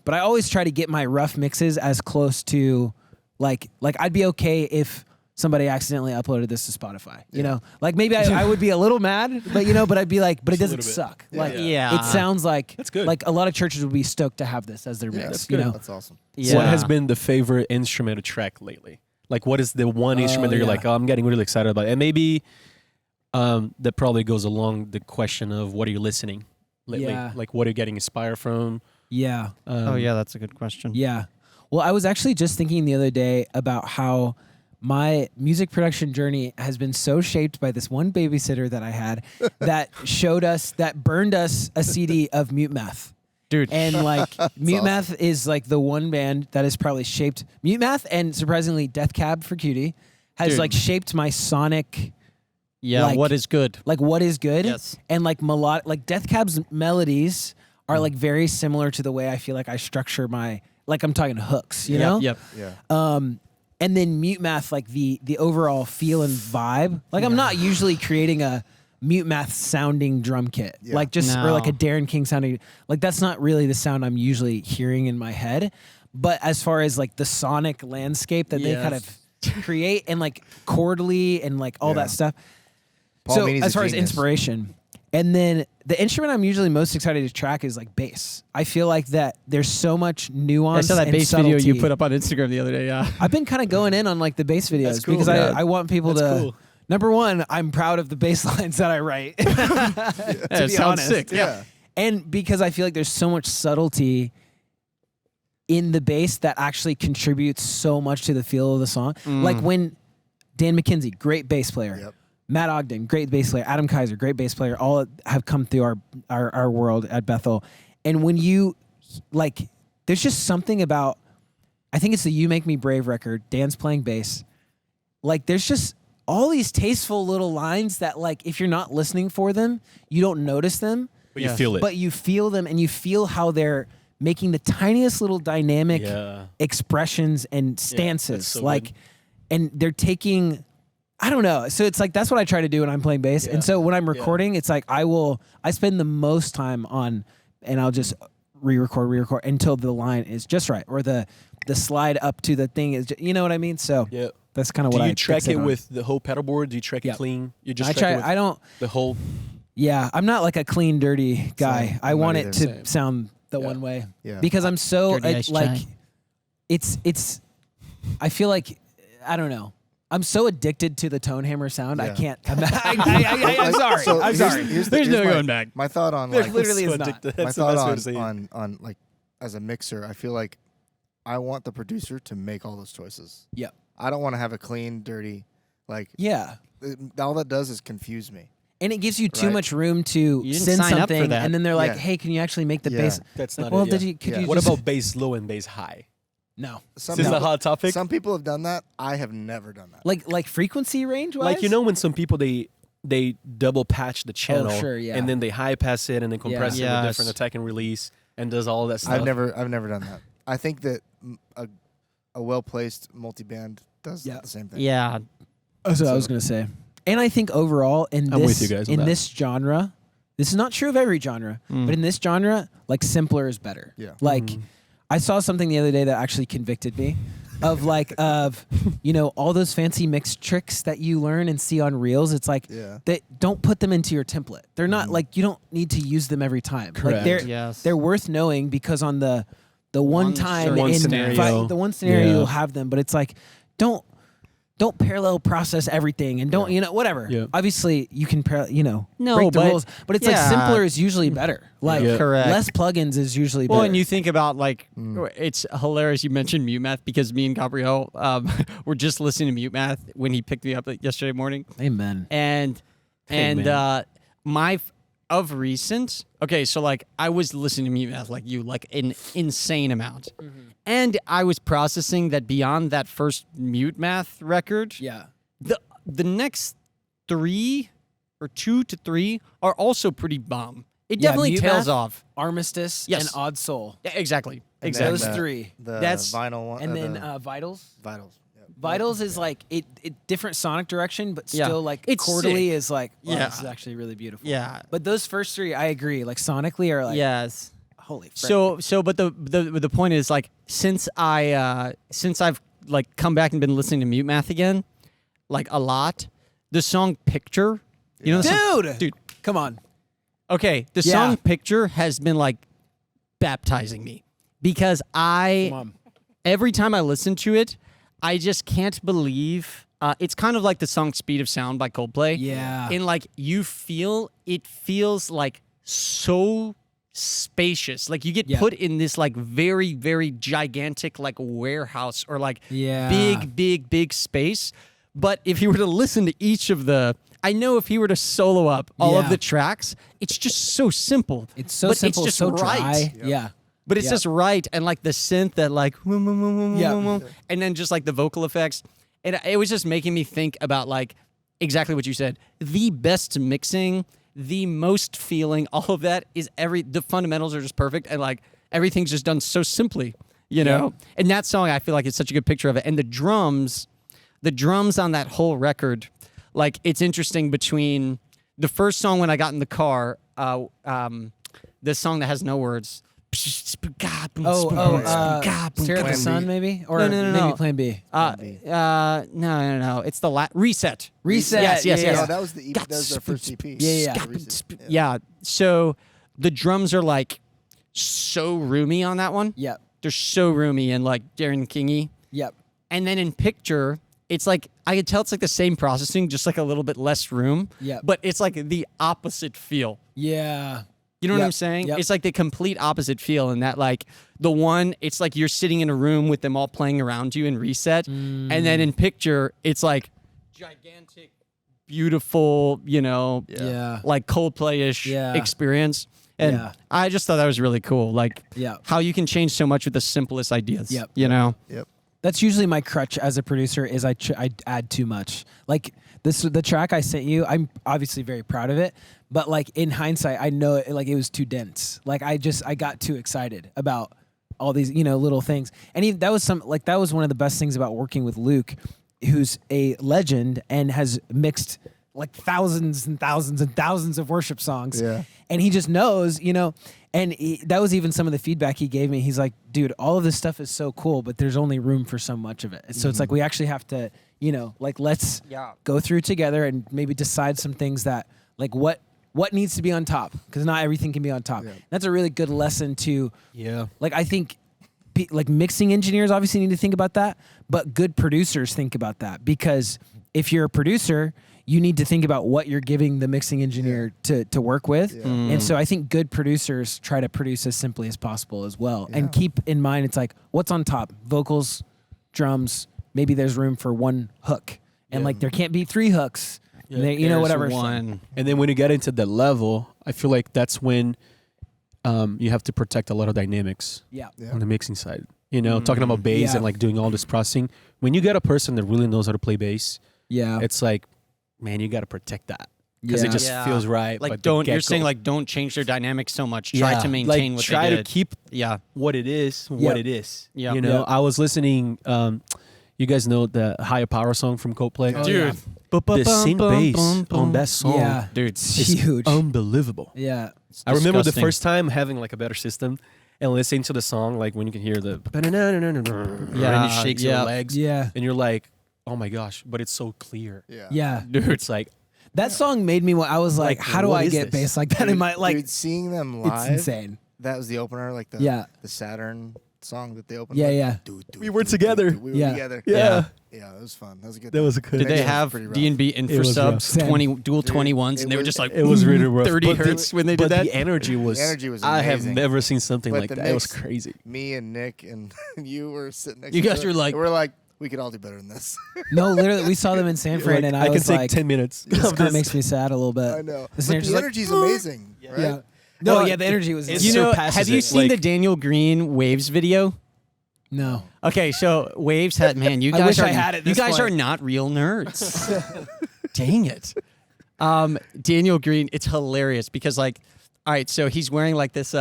But I always try to get my rough mixes as close to like I'd be okay if somebody accidentally uploaded this to Spotify, you know, like maybe I would be a little mad, but I'd be like, but it doesn't suck. Like, it sounds like, that's good. Like a lot of churches would be stoked to have this as their mix, That's you good. know? That's awesome. Yeah. What has been the favorite instrumental track lately? Like, what is the one instrument that you're like, oh, I'm getting really excited about? And maybe that probably goes along the question of what are you listening lately? Yeah. Like, what are you getting inspired from? Yeah. That's a good question. Yeah. Well, I was actually just thinking the other day about how my music production journey has been so shaped by this one babysitter that I had that burned us a CD of Mute Math. Dude. And like Mute Math is like the one band that has probably shaped Mute Math and surprisingly Death Cab for Cutie has like shaped my sonic. Yeah. Like, what is good? Like what is good. Yes. And like like Death Cab's melodies are like very similar to the way I feel like I structure my, like I'm talking hooks, you know? Yep. Yeah. And then Mute Math, like the overall feel and vibe. Like I'm not usually creating a Mute Math sounding drum kit, like just or like a Darren King sounding. Like that's not really the sound I'm usually hearing in my head. But as far as like the sonic landscape that they kind of create and like chordally and like all that stuff. Paul So Meany's as a far as genius. inspiration. And then the instrument I'm usually most excited to track is like bass. I feel like that there's so much nuance. I saw that and bass subtlety. video you put up on Instagram the other day. Yeah. I've been kind of going in on like the bass videos cool, because yeah. I want people That's to. cool. Number one, I'm proud of the bass lines that I write. to it be sounds honest. sick. Yeah. And because I feel like there's so much subtlety in the bass that actually contributes so much to the feel of the song. Like when Dan McKenzie, great bass player. Yep. Matt Ogden, great bass player. Adam Kaiser, great bass player. All have come through our world at Bethel. And when you, like, there's just something about, I think it's the You Make Me Brave record, Dan's playing bass. Like, there's just all these tasteful little lines that, like, if you're not listening for them, you don't notice them. But you feel it. But you feel them and you feel how they're making the tiniest little dynamic expressions and stances. so like, good. and they're taking, I don't know. So it's like, that's what I try to do when I'm playing bass. And so when I'm recording, it's like, I spend the most time on, and I'll just re-record until the line is just right. Or the slide up to the thing is, you know what I mean? So that's kind of what I Do you track fixate it on. with the whole pedal board? Do you track it clean? You just I track try, it with I don't, the whole. yeah, I'm not like a clean, dirty guy. Same. I I'm want not it to either. sound the one way. Yeah. Because I'm so Dirty Ice like, Chai. it's. I feel like I don't know. I'm so addicted to the tone hammer sound. I Yeah. can't. I'm sorry. So I'm sorry. There's no my, going back. My thought on There like literally is so not. addicted. my That's the thought best way to say it. on like as a mixer, I feel like I want the producer to make all those choices. Yep. I don't want to have a clean, dirty, like Yeah. all that does is confuse me. And it gives you too Right. much room to You didn't send sign up for something, that. and then they're like, Yeah. "Hey, can you actually make the Yeah. bass?" That's Like, not well, it. did Yeah. you? Could Yeah. you What just about bass low and bass high? no? Some Is this a people, hot topic? some people have done that. I have never done that. Like frequency range wise? Like, you know, when some people they double patch the channel, sure, yeah. and then they high pass it and then compress it with Yes. different attack and release and does all that stuff. I've never done that. I think that a well placed multi band does Yeah. the same thing. Yeah. That's what I So- was gonna say. And I think overall in I'm this with you guys on in that. this genre, this is not true of every genre, but in this genre, like simpler is better. Yeah. Like Mm. I saw something the other day that actually convicted me of all those fancy mix tricks that you learn and see on reels. It's like Yeah. they don't put them into your template. They're not like you don't need to use them every time. Correct. Like they're Yes. they're worth knowing because on the one time certain- One in scenario. the one scenario Yeah. you'll have them, but it's like don't parallel process everything and don't whatever. Yeah. Obviously you can No, break the but- rules, but it's like yeah. simpler is usually better. Like Yeah. Correct. less plugins is usually Well, better. and you think about like it's hilarious. You mentioned Mute Math because me and Gabrielle were just listening to Mute Math when he picked me up yesterday morning, Amen. and man. my of recent. Okay, so like I was listening to Mute Math like you, like an insane amount, and I was processing that beyond that first Mute Math record, Yeah. the next 3 or 2 to 3 are also pretty bomb. It Yeah, definitely Mute tails Math, off. Armistice Yes. and Odd Soul. Yeah, exactly. And Exactly. then Those three. The That's- vinyl one. And then the Vitals. vitals. Yep. Vitals is like it different sonic direction, but Yeah. still like It's quarterly sick. is like wow, Yeah. this is actually really beautiful. Yeah. But those first three, I agree. Like sonically are like Yes. holy. Frick. But the point is like since I've like come back and been listening to Mute Math again, like a lot, the song Picture, you know, the song- dude, come on. okay, the Yeah. song Picture has been like baptizing me because Come on. every time I listen to it, I just can't believe. It's kind of like the song "Speed of Sound" by Coldplay. Yeah. and like it feels like so spacious. Like you get Yeah. put in this like very very gigantic like warehouse or like Yeah. big space. But if you were to listen to each of I know if he were to solo up all of Yeah. the tracks, it's just so simple. It's so but simple, it's just so right. dry. Yeah. But it's Yeah. just right, and like the synth that like, Yeah. and then just like the vocal effects, and it was just making me think about like exactly what you said. The best mixing, the most feeling, all of that is the fundamentals are just perfect, and like everything's just done so simply, you know. And that song, I feel like it's such a good picture of it, and the drums on that whole record, like it's interesting between the first song when I got in the car, this song that has no words. Stare at Plan the B. sun, maybe, or No. maybe Plan B. No. It's the reset. Reset, Yes. yeah. No, that was the EP. That was their first EP. Yeah. The recent- Yeah. So the drums are like so roomy on that one. Yep. They're so roomy and like Darren Kingy. Yep. And then in Picture, it's like I could tell it's like the same processing, just like a little bit less room. Yep. But it's like the opposite feel. Yeah. You know what Yep, I'm saying? yep. It's like the complete opposite feel in that like the one, it's like you're sitting in a room with them all playing around you in Reset. And then in Picture, it's like gigantic, beautiful, Yeah. like Coldplay-ish Yeah. experience. And Yeah. I just thought that was really cool. Like Yeah. how you can change so much with the simplest ideas. Yep. You know? Yep. That's usually my crutch as a producer is I add too much. Like the track I sent you, I'm obviously very proud of it, but like in hindsight, I know it was too dense. Like I got too excited about all these little things, and that was one of the best things about working with Luke, who's a legend and has mixed like thousands and thousands and thousands of worship songs. Yeah. And he just knows, and that was even some of the feedback he gave me. He's like, dude, all of this stuff is so cool, but there's only room for so much of it. And so it's like, we actually have to, let's go through together and maybe decide some things that like what needs to be on top, because not everything can be on top. Yeah. That's a really good lesson to, Yeah. like, I think like mixing engineers obviously need to think about that, but good producers think about that, because if you're a producer, you need to think about what you're giving the mixing engineer to work with. Yeah. And so I think good producers try to produce as simply as possible as well. Yeah. And keep in mind, it's like, what's on top? Vocals, drums, maybe there's room for one hook. And like, there can't be 3 hooks. Yeah. You know, There's whatever. one. And then when you get into that level, I feel like that's when you have to protect a lot of dynamics Yeah. Yeah. on the mixing side. You know, talking about bass Yeah. and like doing all this processing. When you get a person that really knows how to play bass, Yeah. it's like, man, you got to protect that because Yeah. it just Yeah. feels right. Like, but the don't, you're get-go- saying like, don't change their dynamics so much. Try Yeah. to maintain like, what try they to did. keep Yeah. what it is, Yep. what it is. Yep. You know, Yep. I was listening. You guys know the Higher Power song from Coldplay? Oh, Dude. The synth bass on that song Yeah. Dude, It's is huge. unbelievable. Yeah. I remember the disgusting. first time having like a better system and listening to the song, like when you can hear the and Yeah, it shakes yeah. your legs, Yeah. and you're like, oh my gosh, but it's so clear. Yeah. Yeah. Dude. It's like, That song made me. I was like, Like, how do what I is get this? bass like that in my like? Dude, seeing them It's live, insane. that was the opener, like the Yeah. the Saturn song that they opened. Yeah, with. yeah. We were together. We were Yeah. together. yeah, Yeah, it was fun. That was a good. that was a good. Did they Next have was pretty rough. D&B infra It was rough. subs, Same. 20 dual Dude, 21s, it and they were was- just like, It was really rough. 30 But the- hertz when they but did that? the energy was. The energy was I have amazing. never seen something But like the that. It was mix- crazy. Me and Nick and you were sitting next. You to guys each were other, like- and we're like, we could all do better than this. No, literally, we saw them in San Fran, Like, and I I can was take like, 10 minutes. this of kind of this. makes me sad a little bit. I know. The But snare's the just like, energy's amazing, right? Yeah. No, Well, yeah, the energy was. it's You know, surpasses have you it. seen the Like- Daniel Green Waves video? No. Okay, so Waves had, man, you I guys wish are I had it at you this guys point. are not real nerds. Dang it. Daniel Green, it's hilarious because like, all right, so he's wearing like this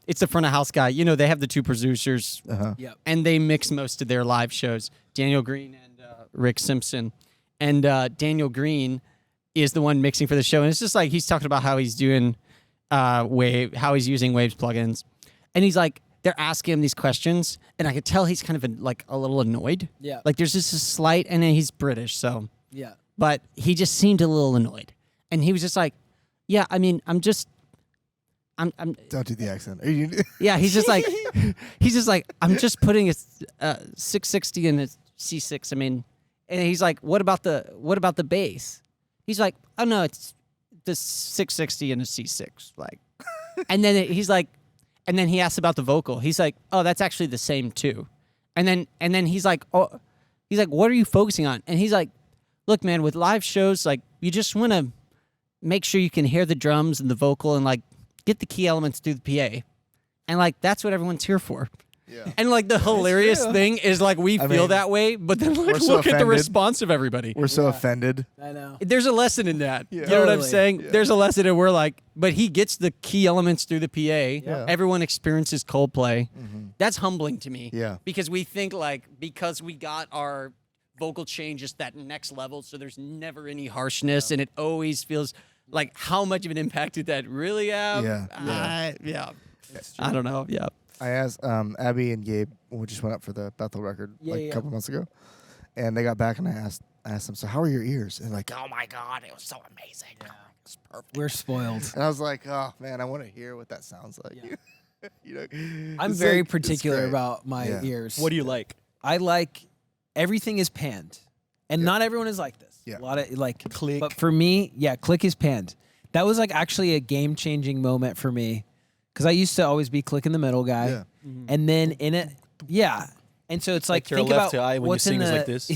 it's the front of house guy. You know, they have the 2 producers Yep. and they mix most of their live shows. Daniel Green and Rick Simpson. And Daniel Green is the one mixing for the show. And it's just like he's talking about how he's doing how he's using Waves plugins. And he's like, they're asking him these questions, and I could tell he's kind of like a little annoyed. Yeah. Like there's just a slight, and then he's British, so Yeah. but he just seemed a little annoyed. And he was just like, yeah, I mean, I'm Don't do the accent. Are you? yeah, he's just like, I'm just putting a 660 in a C6. I mean, and he's like, what about the bass? He's like, oh no, it's the 660 in a C6. Like, and then he's like, and then he asks about the vocal. He's like, oh, that's actually the same too. And then he's like, oh, he's like, what are you focusing on? And he's like, look, man, with live shows, like, you just want to make sure you can hear the drums and the vocal and like get the key elements through the PA. And like that's what everyone's here for. Yeah. And like the hilarious true. thing is like we I feel mean, that way, but then like we're so look at the offended. response of everybody. We're so offended. I know. There's a lesson in that. Yeah. You know what I'm Totally. saying? Yeah. There's a lesson and we're like, but he gets the key elements through the PA. Yeah. Everyone experiences Coldplay. Mhm. That's humbling to me. Yeah. Because we think like because we got our vocal change just that next level, so there's never any harshness and it always feels like how much of an impact did that really have? Yeah. Yeah. I don't know. Yeah. I asked Abby and Gabe, we just went up for the Bethel record Yeah, like yeah. a couple months ago, and they got back and I asked them, so how are your ears? And like, oh my god, it was so amazing. Oh, it's perfect. We're spoiled. And I was like, oh man, I want to hear what that sounds like. Yeah. You know, I'm it's very like- it's particular great. about my Yeah. ears. What do you like? I like everything is panned, and not everyone is like this. Yeah. A lot of like Click. but for me, yeah, click is panned. That was like actually a game changing moment for me, because I used to always be click in the middle guy, Yeah. and then in it, yeah, and so it's like your think left about eye when you what's sing in is the, like this.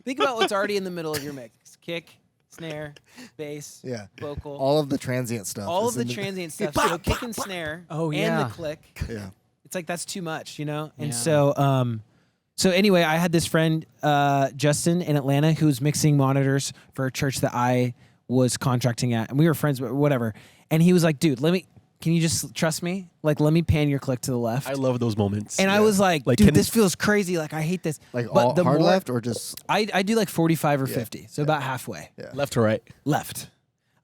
Think about what's already in the middle of your mix: kick, snare, bass, Yeah. vocal. All of the transient stuff. All is of the in transient stuff. So kick and snare, Oh, and yeah. the click. Yeah. It's like that's too much, you know. And Yeah. so anyway, I had this friend Justin in Atlanta who was mixing monitors for a church that I was contracting at, and we were friends, but whatever. And he was like, "Dude, can you just trust me? Like, let me pan your click to the left." I love those moments. and I was like, Like, "Dude, can this it- feels crazy. Like, I hate this." Like but all the hard more left or just I do like 45 or Yeah. 50, so about halfway yeah. left or right. left.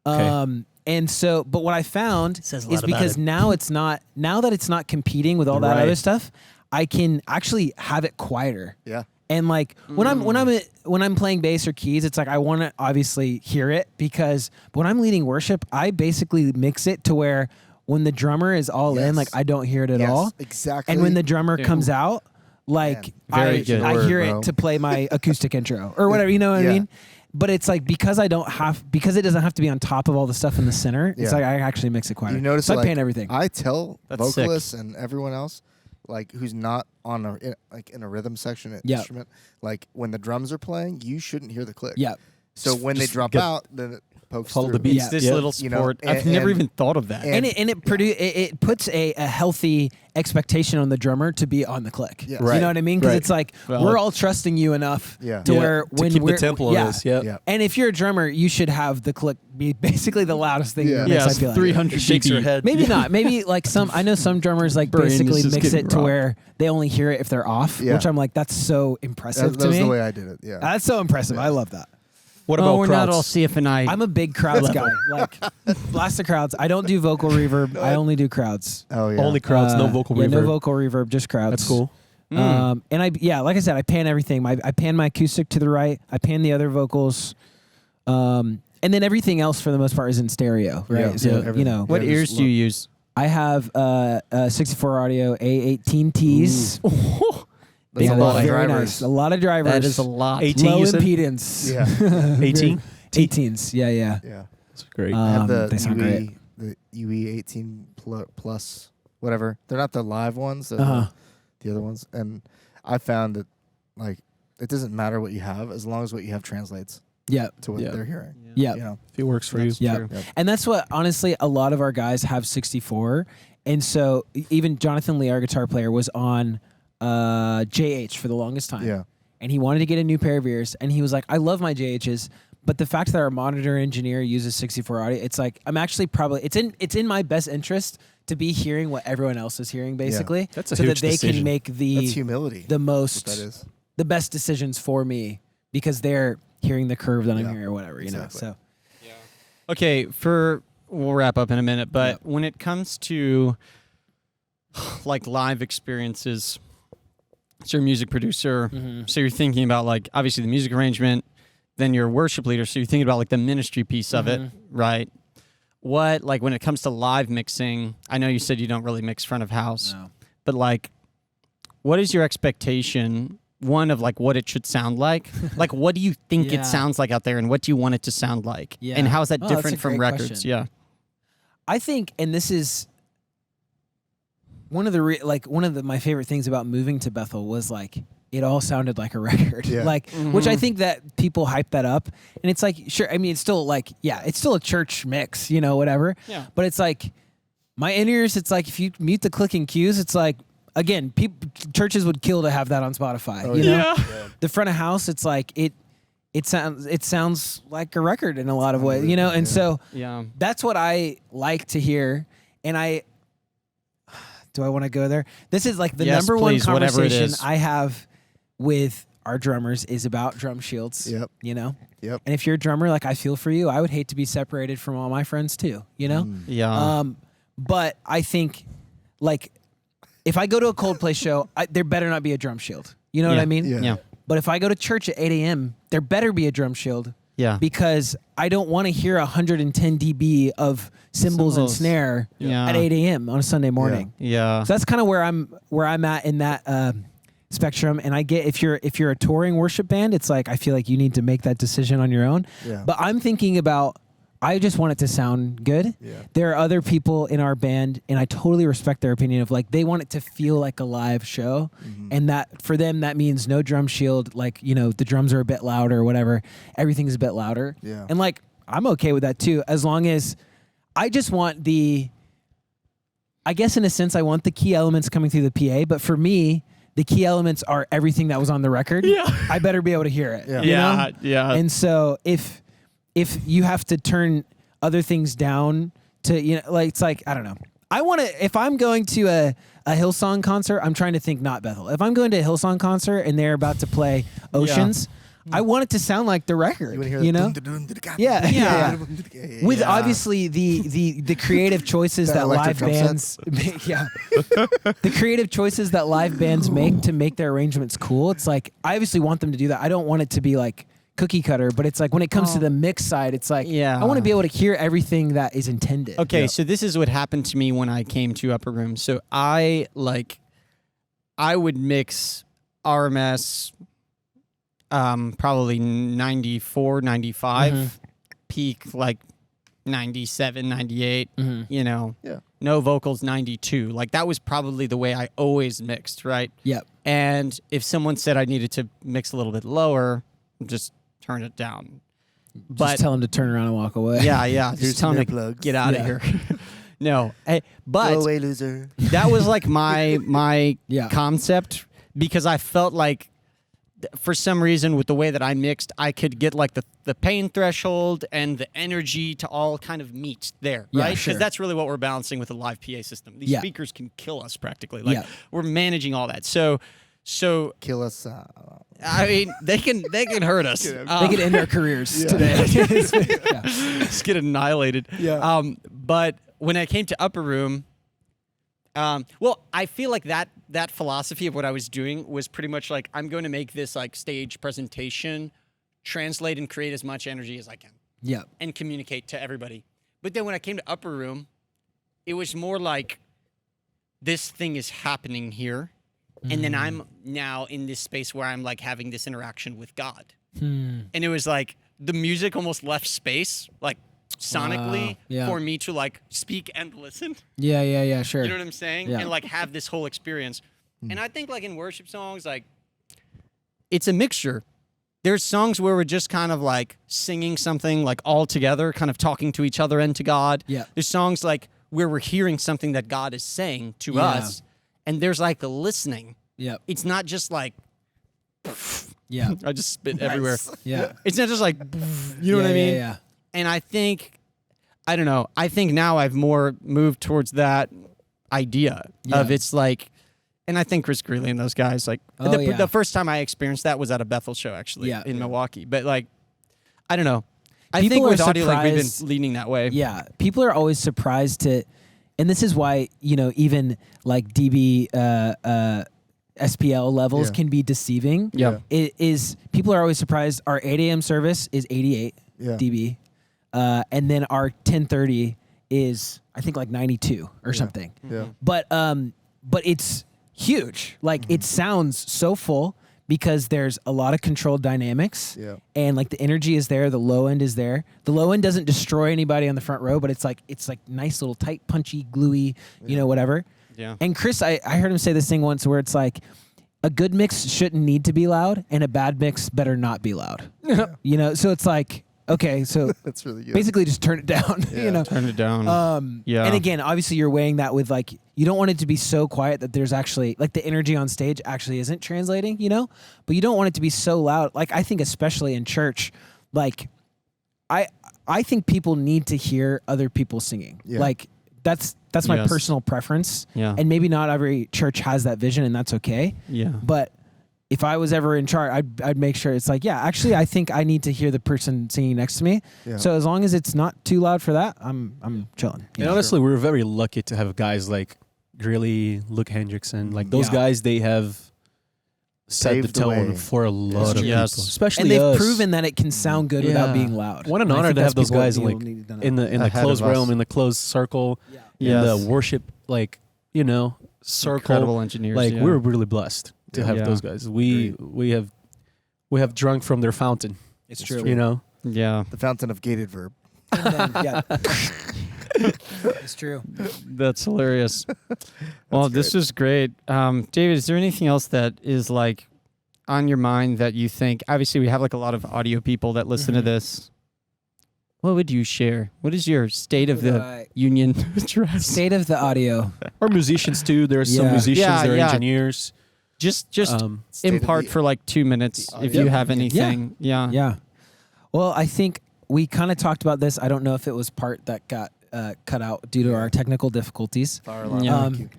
Okay. And so, but what I found Says a is lot about because it. now that it's not competing with all that Right. other stuff, I can actually have it quieter. Yeah. And like when I'm playing bass or keys, it's like I want to obviously hear it, because when I'm leading worship, I basically mix it to where when the drummer is all in, Yes. like I don't hear it at Yes, all. exactly. And when the drummer Yeah. comes out, like Man, very I good I word, hear bro. it to play my acoustic intro or whatever, you know what Yeah. I mean? But it's like because it doesn't have to be on top of all the stuff in the center. It's Yeah. like I actually mix it quieter. You notice, so I like, pan everything. I tell That's sick. vocalists and everyone else, like who's not on in a rhythm section Yeah. instrument, like when the drums are playing, you shouldn't hear the click. Yeah. So when they Just drop get- out, then it pokes Follow through. the beats. Yeah. It's this Yeah. little You know, sport. I've and- never even thought of that. and- It puts a healthy expectation on the drummer to be on the click. Yes. You Right. know what I mean? Because Right. it's like Well, we're all trusting you enough Yeah. to Yeah, where to when keep we're the tempo yeah. of this. Yep. Yeah. And if you're a drummer, you should have the click be basically the loudest thing. Yeah. in the mix, yeah, I feel like. 300 It shakes your dB. head. Maybe not. Maybe like I know some drummers like Brain is basically just mix getting it to rocked. where they only hear it if they're off, Yeah. which I'm like, that's so impressive That to was me. the way I did it. Yeah. That's so impressive. I love that. What about we're crowds? not all CFNI. I'm a big crowds guy. Like blast the crowds. I don't do vocal reverb. I only do crowds. Oh yeah. Only crowds, no vocal yeah, reverb. no vocal reverb, just crowds. That's cool. And like I said, I pan everything. I pan my acoustic to the right. I pan the other vocals. And then everything else for the most part is in stereo, right? Yeah, So, yeah, you everything. know, what Yeah, ears just do you use? I have 64 audio A18Ts. That's Yeah, a lot of very drivers. nice. A lot of drivers. That is a lot. 18, low you said? impedance. Yeah. 18? 18s. Yeah, yeah. Yeah. That's great. I have They sound the great. UE, the UE 18 plus, whatever. They're not the live ones. They're Uh-huh. the other ones. And I found that, like, it doesn't matter what you have as long as what you have translates Yeah. to what Yeah. they're hearing. Yeah. You know. if it works for you. Yeah. Yep. And that's what, honestly, a lot of our guys have 64. And so even Jonathan Lee, our guitar player, was on JH for the longest time. Yeah. And he wanted to get a new pair of ears. And he was like, I love my JHs. But the fact that our monitor engineer uses 64 audio, it's like, I'm actually probably, it's in my best interest to be hearing what everyone else is hearing, basically. That's a so huge that they decision. can make That's the humility. the That's most, what that is. the best decisions for me because they're hearing the curve that I'm Yeah. hearing or whatever, you Exactly. know? So. Okay, we'll wrap up in a minute, but when it comes to like live experiences, so you're a music producer, so you're thinking about like obviously the music arrangement, then you're a worship leader, so you're thinking about like the ministry piece of it, right? What, like when it comes to live mixing, I know you said you don't really mix front of house, No. but like what is your expectation, one, of like what it should sound like? Like what do you think Yeah. it sounds like out there and what do you want it to sound like? Yeah. And how is that Oh, that's a different from great records? question. Yeah. I think, and this is one of my favorite things about moving to Bethel was like it all sounded like a record, Yeah. like which I think that people hype that up, and it's like sure, I mean it's still like it's still a church mix, you know, whatever. Yeah. But it's like my in-ears. It's like if you mute the clicking cues, it's like again, churches would kill to have that on Spotify. Oh, you know, Yeah. the front of house, it's like it sounds like a record in a lot of ways, you know, and so. Yeah. That's what I like to hear. And do I want to go there? This is like the Yes, number one please, whatever it conversation is. I have with our drummers is about drum shields. Yep. You know? Yep. And if you're a drummer, like I feel for you, I would hate to be separated from all my friends too, you know? Yeah. But I think like if I go to a Coldplay show, there better not be a drum shield. You know what Yeah. I mean? Yeah. yeah. But if I go to church at 8 a.m., there better be a drum shield. Yeah. Because I don't want to hear 110 dB of cymbals and Cymbals. snare Yeah. at 8 a.m. on a Sunday morning. Yeah. So that's kind of where I'm at in that spectrum. And I get if you're a touring worship band, it's like I feel like you need to make that decision on your own. Yeah. But I'm thinking about I just want it to sound good. Yeah. There are other people in our band, and I totally respect their opinion of like they want it to feel like a live show, and that for them that means no drum shield. Like you know the drums are a bit louder or whatever. Everything's a bit louder. Yeah. And like I'm okay with that too, as long as I just want I guess in a sense I want the key elements coming through the PA, but for me the key elements are everything that was on the record. Yeah. I better be able to hear it. Yeah. You know? Yeah. Yeah. And so if you have to turn other things down to, you know, like, it's like, I don't know. I want to, if I'm going to a Hillsong concert, I'm trying to think not Bethel. If I'm going to a Hillsong concert and they're about to play Oceans, I want it to want to sound like the record, You want to hear you the know? Yeah. Yeah. With Yeah. obviously the creative choices That that live electric drum bands make, the creative choices that live bands make to make their arrangements cool. It's like I obviously want them to do that. I don't want it to be like cookie cutter, but it's like when it comes to the mix side, it's like Yeah. I want to be able to hear everything that is intended. Okay, Yeah. so this is what happened to me when I came to Upper Room. So I would mix RMS, probably 94, 95, peak like 97, 98, you know. Yeah. No vocals 92. Like that was probably the way I always mixed, right? Yep. And if someone said I needed to mix a little bit lower, just turn it down. But Just tell him to turn around and walk away. yeah, Here's just tell some them to earplugs. get out of here. No, but Go away, loser. that was like my Yeah. concept because I felt like for some reason with the way that I mixed, I could get like the pain threshold and the energy to all kind of meet there, Yeah, right? Because sure. that's really what we're balancing with a live PA system. These Yeah. speakers can kill us practically. Like Yeah. we're managing all that. So Kill us. I mean, they can hurt us. They could end their careers today. Yeah. Just get annihilated. Yeah. But when I came to Upper Room, well, I feel like that philosophy of what I was doing was pretty much like I'm going to make this like stage presentation, translate and create as much energy as I can, Yep. and communicate to everybody. But then when I came to Upper Room, it was more like this thing is happening here, and then I'm now in this space where I'm like having this interaction with God. And it was like the music almost left space, like sonically, Wow. Yeah. for me to like speak and listen. Yeah, sure. You know what I'm saying? Yeah. And like have this whole experience. And I think like in worship songs, like it's a mixture. There's songs where we're just kind of like singing something like all together, kind of talking to each other and to God. Yeah. There's songs like where we're hearing something that God is saying to Yeah. us. And there's like the listening. Yep. It's not just like Yeah. I just spit everywhere. Yeah. It's not just like you know what I mean? Yeah. And I think, I don't know, I think now I've more moved towards that idea of Yeah. it's like, and I think Chris Greeley and those guys, like, Oh, yeah. the first time I experienced that was at a Bethel show, actually, Yeah. in Milwaukee. But, like, I don't know. I People think are with audio, like, we've surprised- been leaning that way. Yeah, people are always surprised to, and this is why, you know, even like DB SPL levels Yeah. can be deceiving. Yeah. It is, people are always surprised. Our 8 a.m. service is 88 Yeah. dB, and then our 10:30 is I think like 92 or something. Yeah. But it's huge. Like it sounds so full because there's a lot of controlled dynamics. Yeah. And like the energy is there, the low end is there. The low end doesn't destroy anybody on the front row, but it's like nice little tight, punchy, gluey, you know, whatever. Yeah. And Chris, I heard him say this thing once where it's like a good mix shouldn't need to be loud and a bad mix better not be loud. You know, so it's like, okay, so That's really good. basically just turn it down, Yeah. you know. Turn it down. Yeah. And again, obviously you're weighing that with like, you don't want it to be so quiet that there's actually like the energy on stage actually isn't translating, you know, but you don't want it to be so loud. Like I think especially in church, like I think people need to hear other people singing. Yeah. Like that's my Yes. personal preference. Yeah. And maybe not every church has that vision and that's okay. Yeah. But if I was ever in charge, I'd make sure it's like, yeah, actually, I think I need to hear the person singing next to me. Yeah. So as long as it's not too loud for that, I'm chilling. you And know? honestly, we're very lucky to have guys like Greeley, Luke Hendrickson, like those Yeah. guys. They have set Paved the the tone way. for a lot of Yes. people, especially and they've us. proven that it can sound good without Yeah. being loud. What an And I honor think to have that's those people- guys people like need to know. in the Ahead closed of us. realm, in the closed circle, in Yes. the worship, like you know, circle. Incredible engineers. Like yeah. we're really blessed to Yeah. have Yeah. those guys. We have drunk from their fountain. It's It's true. true. You know, Yeah. The fountain of gated verb. Yeah. It's true. That's hilarious. Well, this was great. David, is there anything else that is like on your mind that you think, obviously we have like a lot of audio people that listen to this. What would you share? What is your state of the union address? State of the audio. or musicians too. There are some Yeah. musicians. Yeah, there are yeah. engineers. Just State of impart the- for like 2 minutes the if audio. you have Yeah. anything. Yeah. Yeah. Well, I think we kind of talked about this. I don't know if it was part that got cut out due to our technical difficulties. Fire alarm. Yeah. Thank you.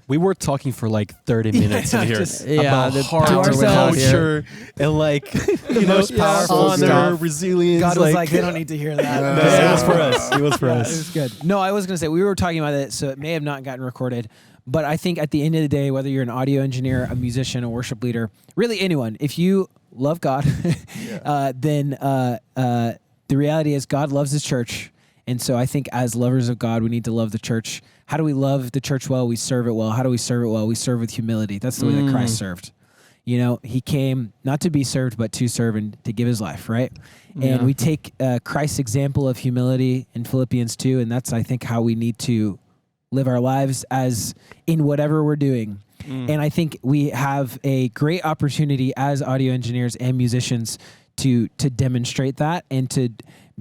We were talking for like 30 minutes in here just- Yeah, about the heart, power within us culture, and like you know, most powerful honor, stuff. resilience. God was like, they don't need to hear that. Yeah. No, Yeah. it was for us. It was for Yeah, us. it was good. No, I was going to say, we were talking about it, so it may have not gotten recorded. But I think at the end of the day, whether you're an audio engineer, a musician, a worship leader, really anyone, if you love God, then the reality is God loves his church. And so I think as lovers of God, we need to love the church. How do we love the church well? We serve it well. How do we serve it well? We serve with humility. That's the way that Christ served. You know, he came not to be served, but to serve and to give his life, right? Yeah. And we take Christ's example of humility in Philippians 2, and that's, I think, how we need to live our lives as in whatever we're doing. And I think we have a great opportunity as audio engineers and musicians to demonstrate that and to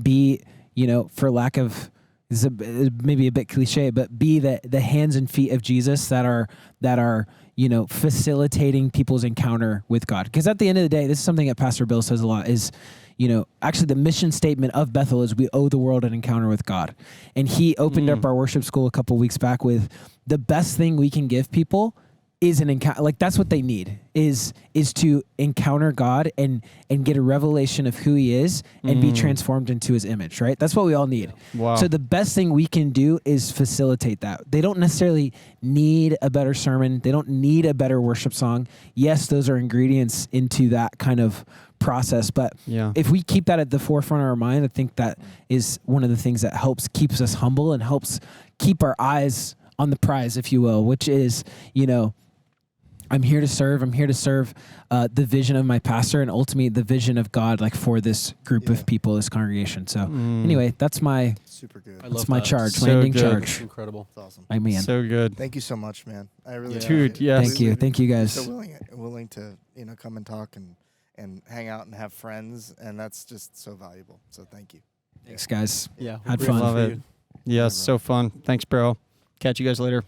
be, you know, for lack of, this is maybe a bit cliche, but be the hands and feet of Jesus that are you know, facilitating people's encounter with God. Because at the end of the day, this is something that Pastor Bill says a lot is, you know, actually the mission statement of Bethel is we owe the world an encounter with God. And he opened up our worship school a couple weeks back with the best thing we can give people is an encounter. Like that's what they need is to encounter God and get a revelation of who he is and be transformed into his image, right? That's what we all need. Wow. So the best thing we can do is facilitate that. They don't necessarily need a better sermon. They don't need a better worship song. Yes, those are ingredients into that kind of process. But if we keep that at the forefront of our mind, I think that is one of the things that keeps us humble and helps keep our eyes on the prize, if you will, which is, you know, I'm here to serve. I'm here to serve the vision of my pastor and ultimately the vision of God, like for this group of people, this congregation. So anyway, that's my Super good. that's my charge, So landing good. charge. Incredible. That's awesome. I mean, So good. Thank you so much, man. I really Dude, yes. Thank you guys. So willing to, you know, come and talk and hang out and have friends, and that's just so valuable. So thank you. Thanks, guys. Yeah. Had we're fun. grateful Love for it. you. Yes, so fun. Thanks, bro. Catch you guys later.